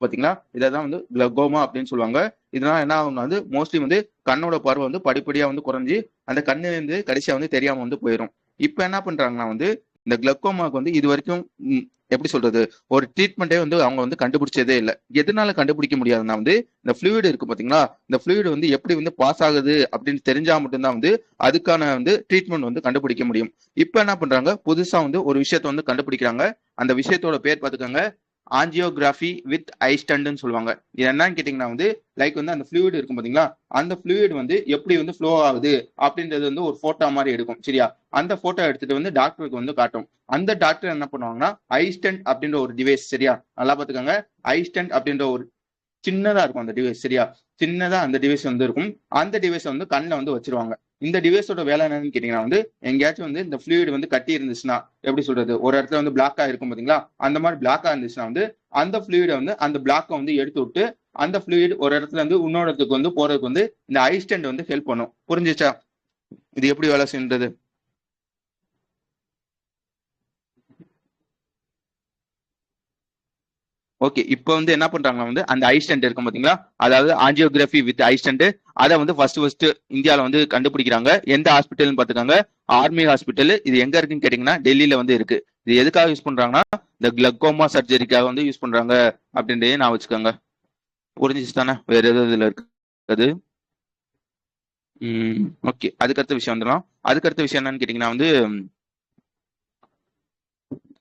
பாத்தீங்களா, இதான் வந்து கிளகோமா அப்படின்னு சொல்லுவாங்க. இதனால என்ன ஆகும்னா வந்து மோஸ்ட்லி வந்து கண்ணோட பார்வை வந்து படிப்படியா வந்து குறைஞ்சி அந்த கண்ணு வந்து கடைசியா வந்து தெரியாம வந்து போயிடும். இப்ப என்ன பண்றாங்கன்னா வந்து இந்த கிளக்கோமாக்கு வந்து இது வரைக்கும் எப்படி சொல்றது, ஒரு ட்ரீட்மெண்ட்டே வந்து அவங்க வந்து கண்டுபிடிச்சதே இல்லை. எதனால கண்டுபிடிக்க முடியாதுன்னா வந்து இந்த ஃப்ளூயிட் இருக்கு பாத்தீங்களா, இந்த ஃப்ளூயிட் வந்து எப்படி வந்து பாஸ் ஆகுது அப்படின்னு தெரிஞ்சா மட்டும்தான் வந்து அதுக்கான வந்து ட்ரீட்மெண்ட் வந்து கண்டுபிடிக்க முடியும். இப்ப என்ன பண்றாங்க, புதுசா வந்து ஒரு விஷயத்த வந்து கண்டுபிடிக்கிறாங்க. அந்த விஷயத்தோட பேர் பார்த்துக்கோங்க ஆஞ்சியோகிராஃபி வித் ஐஸ்டண்ட்னு சொல்லுவாங்க. இது என்னன்னு கேட்டீங்கன்னா வந்து லைக் வந்து அந்த ஃப்ளூயிட் இருக்கும் பாத்தீங்களா, அந்த ஃப்ளூயிட் வந்து எப்படி வந்து ஃப்ளோ ஆகுது அப்படின்றது வந்து ஒரு போட்டோ மாதிரி எடுக்கும். சரியா, அந்த போட்டோ எடுத்துட்டு வந்து டாக்டருக்கு வந்து காட்டும். அந்த டாக்டர் என்ன பண்ணுவாங்கன்னா ஐஸ்டண்ட் அப்படின்ற ஒரு டிவைஸ், சரியா நல்லா பாத்துக்கோங்க, ஐஸ்டண்ட் அப்படின்ற ஒரு சின்னதா இருக்கும் அந்த டிவைஸ். சரியா, சின்னதா அந்த டிவைஸ் வந்து இருக்கும். அந்த டிவைஸ் வந்து கண்ணில் வந்து வச்சிருவாங்க. இந்த டிவைஸோட வேலை என்னன்னு கேட்டீங்கன்னா வந்து எங்கேயாச்சும் வந்து இந்த ஃப்ளூயிட் வந்து கட்டி இருந்துச்சுன்னா, எப்படி சொல்றது, ஒரு இடத்துல வந்து பிளாக்கா இருக்கும் பாத்தீங்களா, அந்த மாதிரி பிளாக்கா இருந்துச்சுன்னா வந்து அந்த ஃப்ளூயிட வந்து அந்த பிளாக்கை வந்து எடுத்து விட்டு அந்த ஃப்ளூயிட் ஒரு இடத்துல இருந்து இன்னொரு இடத்துக்கு வந்து போறதுக்கு வந்து இந்த ஐஸ்டண்ட் வந்து ஹெல்ப் பண்ணும். புரிஞ்சுச்சா இது எப்படி வேலை செய்யறது? ஓகே, இப்போ வந்து என்ன பண்றாங்கன்னா வந்து அந்த ஐஸ்டண்ட் இருக்கும் பாத்தீங்களா, அதாவது ஆஞ்சியோகிராஃபி வித் ஐஸ்டண்ட், அதை வந்து ஃபர்ஸ்ட் இந்தியாவில் வந்து கண்டுபிடிக்கிறாங்க. எந்த ஹாஸ்பிட்டல்னு பாத்துக்காங்க, ஆர்மி ஹாஸ்பிட்டல். இது எங்க இருக்குன்னு கேட்டீங்கன்னா டெல்லியில வந்து இருக்கு. இது எதுக்காக யூஸ் பண்றாங்கன்னா இந்த கிளக்கோமா சர்ஜரிக்காக வந்து யூஸ் பண்றாங்க அப்படின்றதே நான் வச்சுக்கோங்க. புரிஞ்சிச்சு தானே, வேற எதுவும் இதுல இருக்குது? ஓகே, அதுக்கடுத்த விஷயம் வந்துடும். அதுக்கடுத்த விஷயம் என்னன்னு கேட்டீங்கன்னா வந்து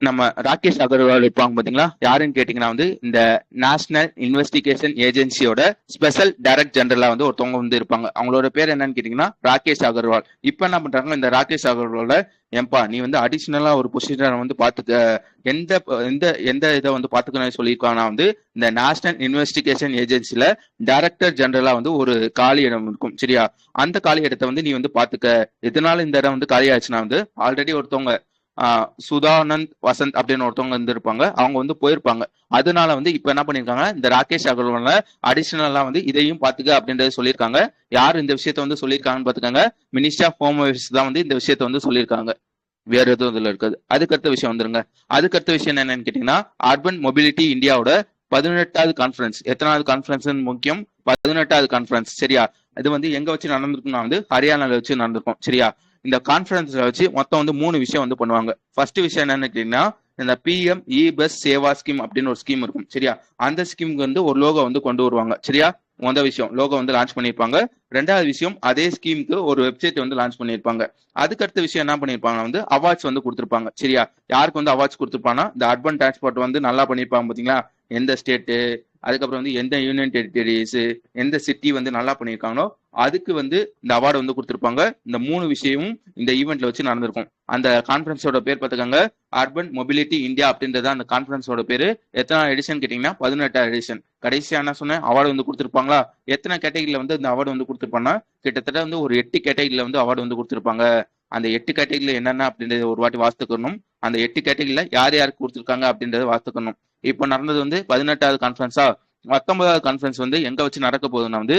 நம்ம ராகேஷ் அகர்வால் இருப்பாங்க பாத்தீங்களா, யாருன்னு கேட்டீங்கன்னா வந்து இந்த நேஷனல் இன்வெஸ்டிகேஷன் ஏஜென்சியோட ஸ்பெஷல் டைரக்டர் ஜெனரலா வந்து ஒருத்தவங்க வந்து இருப்பாங்க. அவங்களோட பேர் என்னன்னு கேட்டீங்கன்னா ராகேஷ் அகர்வால். இப்ப என்ன பண்றாங்க, இந்த ராகேஷ் அகர்வால ஏன்பா நீ வந்து அடிஷனலா ஒரு பொசிஷனை வந்து பாத்துக்க, எந்த எந்த எந்த இதை வந்து பாத்துக்கணும்னு சொல்லியிருக்காங்கன்னா வந்து இந்த நேஷனல் இன்வெஸ்டிகேஷன் ஏஜென்சில டைரக்டர் ஜெனரலா வந்து ஒரு காலி இடம் இருக்கும். சரியா, அந்த காலி இடத்தை வந்து நீ வந்து பாத்துக்க. எதனால இந்த இடம் வந்து காலி ஆச்சுன்னா வந்து ஆல்ரெடி ஒருத்தவங்க சுதானந்த் வசந்த் அப்படின்னு ஒருத்தவங்க வந்து இருப்பாங்க, அவங்க வந்து போயிருப்பாங்க. அதனால வந்து இப்ப என்ன பண்ணிருக்காங்க, இந்த ராகேஷ் அகர்வால அடிஷனலா வந்து இதையும் பாத்துக்க அப்படின்றத சொல்லியிருக்காங்க. யார் இந்த விஷயத்த வந்து சொல்லியிருக்காங்கன்னு பாத்துக்காங்க, மினிஸ்டர் ஆஃப் ஹோம் அஃபேர்ஸ் தான் வந்து இந்த விஷயத்த வந்து சொல்லியிருக்காங்க. வேற எதுவும் இதுல இருக்காது. அதுக்கடுத்த விஷயம் வந்துருங்க. அதுக்கடுத்த விஷயம் என்னன்னு கேட்டீங்கன்னா அர்பன் மொபிலிட்டி இந்தியாவோட 18வது கான்ஃபரன்ஸ். எத்தனாவது கான்ஃபரன்ஸ் முக்கியம், 18வது கான்ஃபரன்ஸ். சரியா, இது வந்து எங்க வச்சு நடந்திருக்கும்னா வந்து ஹரியானால வச்சு நடந்திருக்கும். சரியா, இந்த கான்ஃபரன்ஸ்ல வச்சு மொத்தம் வந்து 3 விஷயம் வந்து பண்ணுவாங்க. ஃபர்ஸ்ட் விஷயம் என்னன்னு கேட்டீங்கன்னா இந்த பிஎம் இ பஸ் சேவா ஸ்கீம் அப்படின்னு ஒரு ஸ்கீம் இருக்கும். சரியா, அந்த ஸ்கீமுக்கு வந்து ஒரு லோகோ வந்து கொண்டு வருவாங்க. சரியா, முதல் விஷயம் லோகோ வந்து லான்ச் பண்ணியிருப்பாங்க. ரெண்டாவது விஷயம் அதே ஸ்கீமுக்கு ஒரு வெப்சைட் வந்து லான்ச் பண்ணியிருப்பாங்க. அதுக்கடுத்த விஷயம் என்ன பண்ணிருப்பாங்க வந்து அவார்ட்ஸ் வந்து கொடுத்துருப்பாங்க. சரியா, யாருக்கு வந்து அவார்ட்ஸ் கொடுத்துருப்பாங்கன்னா இந்த அர்பன் டிரான்ஸ்போர்ட் வந்து நல்லா பண்ணிருப்பாங்க பாத்தீங்களா, எந்த ஸ்டேட்டு, அதுக்கப்புறம் வந்து எந்த யூனியன் டெரிட்டரிஸ், எந்த சிட்டி வந்து நல்லா பண்ணியிருக்காங்களோ அதுக்கு வந்து இந்த அவார்டு வந்து கொடுத்துருப்பாங்க. இந்த 3 விஷயமும் இந்த ஈவெண்ட்ல வச்சு நடந்திருக்கும். அந்த கான்ஃபரன்ஸோட பேர் பார்த்துக்கோங்க அர்பன் மொபிலிட்டி இந்தியா அப்படின்றத அந்த கான்ஃபரன்ஸோட பேரு. எத்தனை எடிஷன் கேட்டீங்கன்னா 18வது எடிஷன். கடைசியா என்ன சொன்னேன், அவார்டு வந்து கொடுத்துருப்பாங்களா, எத்தனை கேட்டகரியில வந்து இந்த அவார்டு வந்து கொடுத்துருப்பாங்கன்னா கிட்டத்தட்ட வந்து ஒரு 8 கேட்டகரியில வந்து அவார்டு வந்து கொடுத்துருப்பாங்க. அந்த 8 கேட்டகரியில என்னென்ன அப்படின்றத ஒரு வாட்டி வாசித்துக்கணும். அந்த 8 கேட்டகரியில யார் யாருக்கு கொடுத்துருக்காங்க அப்படின்றத வாசித்துக்கணும். இப்போ நடந்தது வந்து 18வது கான்ஃபரன்ஸா. 19வது கான்ஃபரன்ஸ் வந்து எங்க வச்சு நடக்க போகுதுன்னா வந்து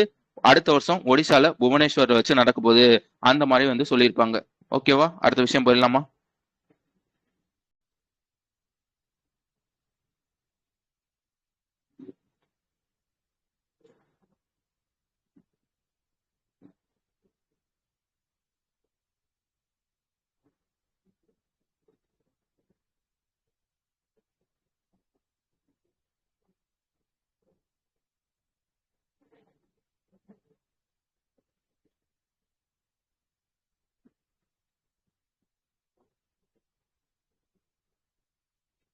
அடுத்த வருஷம் ஒடிசால புவனேஸ்வர் வச்சு நடக்க போகுது. அந்த மாதிரி வந்து சொல்லியிருப்பாங்க. ஓகேவா, அடுத்த விஷயம் போயிடலாமா?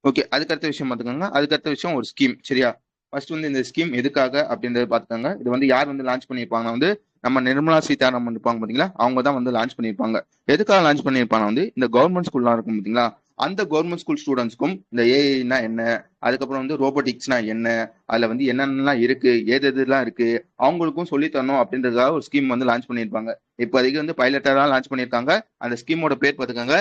ஓகே, அதுக்கடுத்த விஷயம் பார்த்துக்கோங்க. அதுக்கடுத்த விஷயம் ஒரு ஸ்கீம். சரியா, ஃபர்ஸ்ட் வந்து இந்த ஸ்கீம் எதுக்காக அப்படின்றத பார்த்துக்கோங்க. இது வந்து யார் வந்து லான்ச் பண்ணியிருப்பாங்கன்னா வந்து நம்ம நிர்மலா சீதாராமன் இருப்பாங்க பாத்தீங்களா, அவங்க தான் வந்து லான்ச் பண்ணியிருப்பாங்க. எதுக்காக லான்ச் பண்ணியிருப்பாங்க வந்து இந்த கவர்மெண்ட் ஸ்கூல்லாம் இருக்கும் பாத்தீங்களா, அந்த கவர்மெண்ட் ஸ்கூல் ஸ்டூடெண்ட்ஸ்க்கும் இந்த ஏஐனா என்ன, அதுக்கப்புறம் வந்து ரோபோட்டிக்ஸ்னா என்ன, அதுல வந்து என்னென்னலாம் இருக்கு, ஏது எதுலாம் இருக்கு, அவங்களுக்கும் சொல்லி தரணும் அப்படின்றதுக்காக ஒரு ஸ்கீம் வந்து லான்ச் பண்ணியிருப்பாங்க. இப்போதைக்கு வந்து பைலட்டா தான் லான்ச் பண்ணியிருக்காங்க. அந்த ஸ்கீமோட பேர் பார்த்துக்கோங்க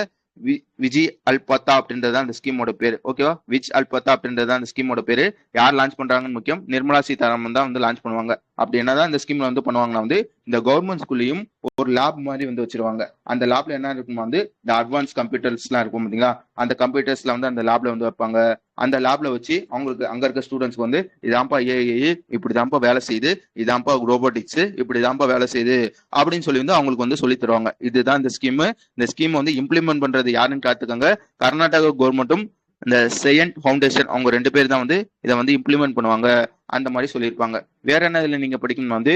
விஜி அல்பத்தா அப்படின்றது அந்த ஸ்கீமோட பேரு. ஓகேவா, விஜ் அல்பத்தா அப்படின்றது அந்த ஸ்கீமோட பேரு. யார் லான்ச் பண்றாங்கன்னு முக்கியம், நிர்மலா சீதாராமன் தான் வந்து லான்ச் பண்ணுவாங்க. அப்படி என்னதான் இந்த ஸ்கீம்ல வந்து பண்ணுவாங்கன்னா வந்து இந்த கவர்மெண்ட் ஸ்கூல்லையும் ஒரு லேப் மாதிரி வந்து வச்சிருவாங்க. அந்த லேப்ல என்ன இருக்குமா வந்து இந்த அட்வான்ஸ் கம்ப்யூட்டர்ஸ் எல்லாம் இருக்கும் பாத்தீங்களா, அந்த கம்ப்யூட்டர்ஸ்ல வந்து அந்த லேப்ல வந்து வைப்பாங்க. அந்த லேப்ல வச்சு அவங்களுக்கு அங்க இருக்க ஸ்டூடெண்ட்ஸ்க்கு வந்து இதான்ப்பா ஏஐ இப்படிதான்ப்பா வேலை செய்யுது, இதான்ப்பா ரோபோட்டிக்ஸ் இப்படிதான்ப்பா வேலை செய்யுது அப்படின்னு சொல்லி வந்து அவங்களுக்கு வந்து சொல்லி தருவாங்க. இதுதான் இந்த ஸ்கீம். இந்த ஸ்கீம் வந்து இம்ப்ளிமெண்ட் பண்றது யாருன்னு காத்துக்கோங்க, கர்நாடகா கவர்மெண்ட்டும் இந்த செயன்ட் ஃபவுண்டேஷன் அவங்க 2 பேர் தான் வந்து இதை வந்து இம்ப்ளிமெண்ட் பண்ணுவாங்க. அந்த மாதிரி சொல்லியிருப்பாங்க. வேற என்ன இதுல நீங்க படிக்கணும்னா வந்து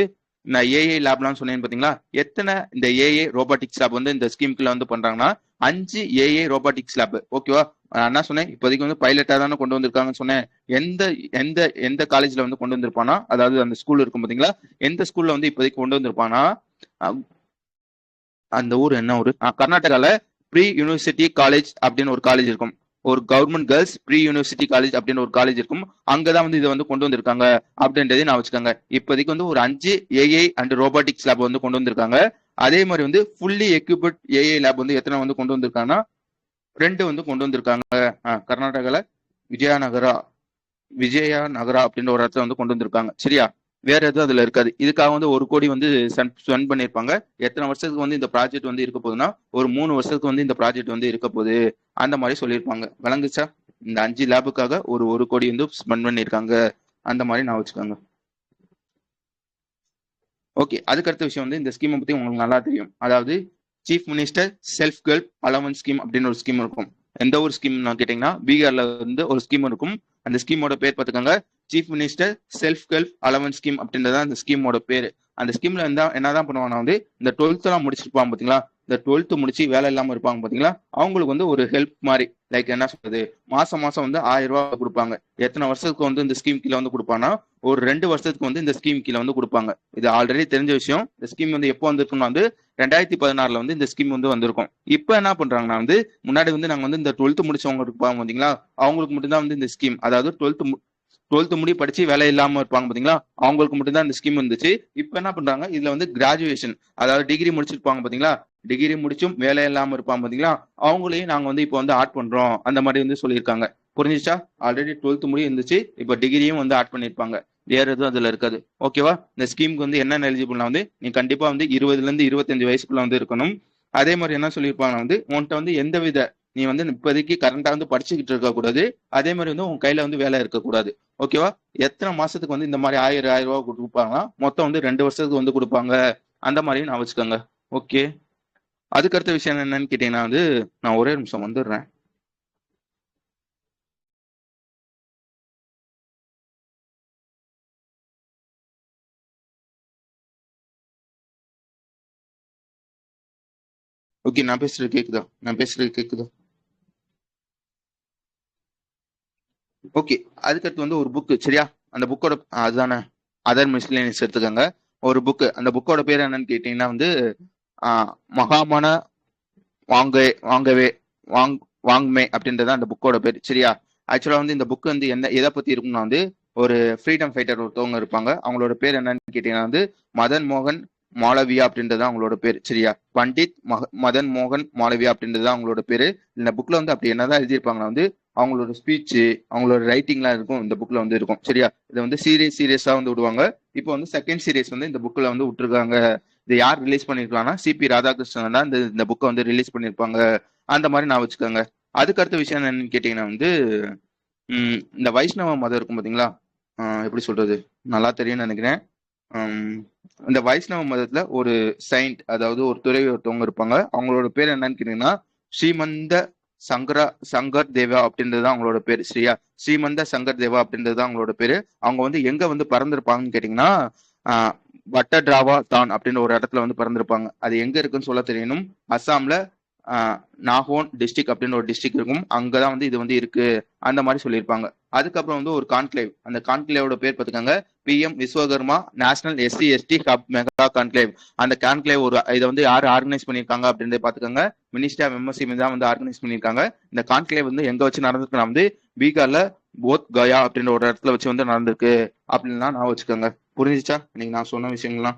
நான் ஏஐ லேப்லாம் சொன்னேன் பாத்தீங்களா, எத்தனை இந்த ஏஐ ரோபோட்டிக்ஸ் லேப் வந்து இந்த ஸ்கீம்குள்ள வந்து பண்றாங்கன்னா 5 ஏஐ ரோபோட்டிக்ஸ் லேப். ஓகேவா, நான் என்ன சொன்னேன், இப்போதைக்கு வந்து பைலட்டா தானே கொண்டு வந்திருக்காங்கன்னு சொன்னேன். எந்த எந்த எந்த காலேஜ்ல வந்து கொண்டு வந்திருப்பானா, அதாவது அந்த ஸ்கூல் இருக்கும் பாத்தீங்களா, எந்த ஸ்கூல்ல வந்து இப்போதைக்கு கொண்டு வந்திருப்பானா, அந்த ஊர் என்ன ஊரு, கர்நாடகால ப்ரீ யூனிவர்சிட்டி காலேஜ் அப்படின்னு ஒரு காலேஜ் இருக்கும். ஒரு government girls pre university college அப்படின்னு ஒரு காலேஜ் இருக்கும். அங்கதான் வந்து இதை வந்து கொண்டு வந்திருக்காங்க அப்படின்றதே நான் வச்சுக்கோங்க. இப்போதைக்கு வந்து ஒரு 5 ஏஐ அண்ட் ரோபோட்டிக்ஸ் லேப் வந்து கொண்டு வந்திருக்காங்க. அதே மாதிரி வந்து ஃபுல்லி எக்யூப்ட் ஏஐ லேப் வந்து எத்தனை வந்து கொண்டு வந்திருக்காங்கன்னா 2 வந்து கொண்டு வந்திருக்காங்க. கர்நாடகால விஜயா நகரா அப்படின்ற ஒரு இடத்துல வந்து கொண்டு வந்திருக்காங்க. சரியா, வேற எதுவும் அதுல இருக்காது. இதுக்காக வந்து 1 கோடி வந்து ஸ்பெண்ட் பண்ணிருப்பாங்க. எத்தனை வருஷத்துக்கு வந்து இந்த ப்ராஜெக்ட் வந்து இருக்க போகுதுன்னா ஒரு 3 வருஷத்துக்கு வந்து இந்த ப்ராஜெக்ட் வந்து இருக்க போகுது அந்த மாதிரி சொல்லியிருப்பாங்க. விளங்குச்சா? இந்த 5 லேபுக்காக ஒரு கோடி வந்து ஸ்பெண்ட் பண்ணிருக்காங்க அந்த மாதிரி நான் வச்சுக்கோங்க. ஓகே, அதுக்கடுத்த விஷயம் வந்து இந்த ஸ்கீமை பத்தி உங்களுக்கு நல்லா தெரியும். அதாவது chief minister self help allowance scheme அப்படின்னு ஒரு ஸ்கீம் இருக்கும். எந்த ஒரு ஸ்கீம் கேட்டீங்கன்னா பீகார்ல வந்து ஒரு ஸ்கீம் இருக்கும். அந்த ஸ்கீமோட பேர் பார்த்துக்கோங்க, chief minister self help allowance scheme அப்படின்றத அந்த ஸ்கீமோட பேரு. அந்த ஸ்கீம்ல என்னதான் பண்ணுவாங்கன்னா வந்து இந்த 12th எல்லாம் முடிச்சிருப்பாங்க பாத்தீங்களா, இந்த 12th முடிச்சு வேலை இல்லாம இருப்பாங்க பாத்தீங்களா, அவங்களுக்கு வந்து ஒரு ஹெல்ப் மாதிரி, லைக் என்ன சொல்றது, மாசம் வந்து 1000 ரூபாய் கொடுப்பாங்க. எத்தனை வருஷத்துக்கு வந்து இந்த ஸ்கீம் கீழே வந்து கொடுப்பாங்கன்னா ஒரு 2 வருஷத்துக்கு வந்து இந்த ஸ்கீம் கீழே வந்து கொடுப்பாங்க. இது ஆல்ரெடி தெரிஞ்ச விஷயம். இந்த ஸ்கீம் வந்து எப்போ வந்திருக்குன்னா வந்து 2016 வந்து இந்த ஸ்கீம் வந்து வந்திருக்கும். இப்போ என்ன பண்றாங்கன்னா வந்து முன்னாடி வந்து நாங்க வந்து இந்த 12th முடிச்சவங்க இருப்பாங்க பாத்தீங்களா, அவங்களுக்கு மட்டும்தான் வந்து இந்த ஸ்கீம், அதாவது 12th முடி படிச்சு வேலை இல்லாம இருப்பாங்க பாத்தீங்களா, அவங்களுக்கு மட்டும்தான் இந்த ஸ்கீம் இருந்துச்சு. இப்ப என்ன பண்றாங்க, இதுல வந்து கிராஜுவேஷன், அதாவது டிகிரி முடிச்சிருப்பாங்க பாத்தீங்களா, டிகிரி முடிச்சும் வேலை இல்லாம இருப்பாங்க பாத்தீங்களா, அவங்களையும் நாங்க வந்து இப்போ வந்து ஆட் பண்றோம் அந்த மாதிரி வந்து சொல்லியிருக்காங்க. புரிஞ்சிச்சா? ஆல்ரெடி 12th முடி இருந்துச்சு, இப்போ டிகிரியும் வந்து ஆட் பண்ணிருப்பாங்க. வேற எதுவும் அதுல இருக்காது. ஓகேவா? இந்த ஸ்கீமுக்கு வந்து என்ன எலிஜிபிள்னா வந்து நீ கண்டிப்பா வந்து 20ல இருந்து 25 வயசுக்குள்ள வந்து இருக்கணும். அதே மாதிரி என்ன சொல்லியிருப்பாங்க வந்து உன்கிட்ட வந்து எந்த வித, நீ வந்து இப்போதைக்கு கரண்டா வந்து படிச்சுக்கிட்டு இருக்க கூடாது. அதே மாதிரி வந்து உன் கையில வந்து வேலை இருக்கக்கூடாது. ஓகேவா? எத்தனை மாசத்துக்கு வந்து இந்த மாதிரி 1000 ரூபாய் கொடுப்பாங்கன்னா மொத்தம் வந்து 2 வருஷத்துக்கு வந்து கொடுப்பாங்க. அந்த மாதிரியும் நான் வச்சுக்கோங்க. ஓகே, அதுக்கடுத்த விஷயம் என்னன்னு கேட்டீங்கன்னா வந்து நான் ஒரே நிமிஷம் வந்துடுறேன். ஓகே, நான் பேசுறது கேக்குதா? ஓகே, அதுக்கடுத்து வந்து ஒரு புக்கு. சரியா, அந்த புக்கோட அதுதானே அதர் மிஸ்லேனியஸ் எடுத்துக்கோங்க. ஒரு புக்கு, அந்த புக்கோட பேர் என்னன்னு கேட்டீங்கன்னா வந்து மகாமன வாங்கவே வாங்மே அப்படின்றது அந்த புக்கோட பேர். சரியா, ஆக்சுவலா வந்து இந்த புக் வந்து எதை பத்தி இருக்கும்னா வந்து ஒரு ஃப்ரீடம் ஃபைட்டர் ஒருத்தவங்க இருப்பாங்க. அவங்களோட பேர் என்னன்னு கேட்டீங்கன்னா வந்து மதன் மோகன் மாளவியா அப்படின்றது அவங்களோட பேர். சரியா, பண்டித் மதன் மோகன் மாளவியா அப்படின்றது அவங்களோட பேரு. இந்த புக்ல வந்து அப்படி என்னதான் எழுதியிருப்பாங்கன்னா வந்து அவங்களோட ஸ்பீச், அவங்களோட ரைட்டிங்லாம் இருக்கும் இந்த புக்ல வந்து இருக்கும். சரியா, இதை வந்து சீரியஸா வந்து விடுவாங்க. இப்போ வந்து செகண்ட் சீரியஸ் வந்து இந்த புக்ல வந்து விட்டுருக்காங்க. இது யார் ரிலீஸ் பண்ணிருக்காங்கன்னா சிபி ராதாகிருஷ்ணன் தான் இந்த புக்கை வந்து ரிலீஸ் பண்ணிருப்பாங்க. அந்த மாதிரி நான் வச்சுக்கோங்க. அதுக்கு அடுத்த விஷயம் என்னன்னு கேட்டீங்கன்னா வந்து இந்த வைஷ்ணவ மதம் இருக்கும் பாத்தீங்களா, எப்படி சொல்றது, நல்லா தெரியும்னு நினைக்கிறேன். இந்த வைஷ்ணவ மதத்துல ஒரு செயின்ட், அதாவது ஒரு துறவி ஒருத்தவங்க இருப்பாங்க. அவங்களோட பேர் என்னன்னு கேட்டீங்கன்னா ஸ்ரீமந்த சங்கர் தேவா அப்படின்றது அவங்களோட பேரு. சரியா, ஸ்ரீமந்த சங்கர் தேவா அப்படின்றது அவங்களோட பேரு. அவங்க வந்து எங்க வந்து பறந்திருப்பாங்கன்னு கேட்டீங்கன்னா வட்டட்ராவா தான் அப்படின்னு ஒரு இடத்துல வந்து பிறந்திருப்பாங்க. அது எங்க இருக்குன்னு சொல்ல தெரியணும். அஸ்ஸாம்ல நாகோன் டிஸ்ட்ரிக்ட் அப்படின்னு ஒரு டிஸ்ட்ரிக்ட் இருக்கும். அங்கதான் வந்து இது வந்து இருக்கு அந்த மாதிரி சொல்லியிருப்பாங்க. அதுக்கப்புறம் வந்து ஒரு கான்க்ளேவ், அந்த கான்க்ளேவோட பேர் பார்த்துக்கோங்க, PM Vishwakarma national SC/ST hub mega conclave. அந்த கான்க்ளேவ் இதை வந்து யார் ஆர்கனைஸ் பண்ணியிருக்காங்க அப்படின்றத பார்த்துக்கோங்க. மினிஸ்ட்ரி ஆஃப் MSc தான் வந்து ஆர்கனைஸ் பண்ணியிருக்காங்க. இந்த கான்க்ளேவ் வந்து எங்க வச்சு நடந்திருக்குன்னா வந்து பீகார்ல போத் கயா அப்படின்ற ஒரு இடத்துல வச்சு வந்து நடந்திருக்கு அப்படின்லாம் நான் வச்சுக்கோங்க. புரிஞ்சிச்சா நீங்க நான் சொன்ன விஷயங்கள்லாம்?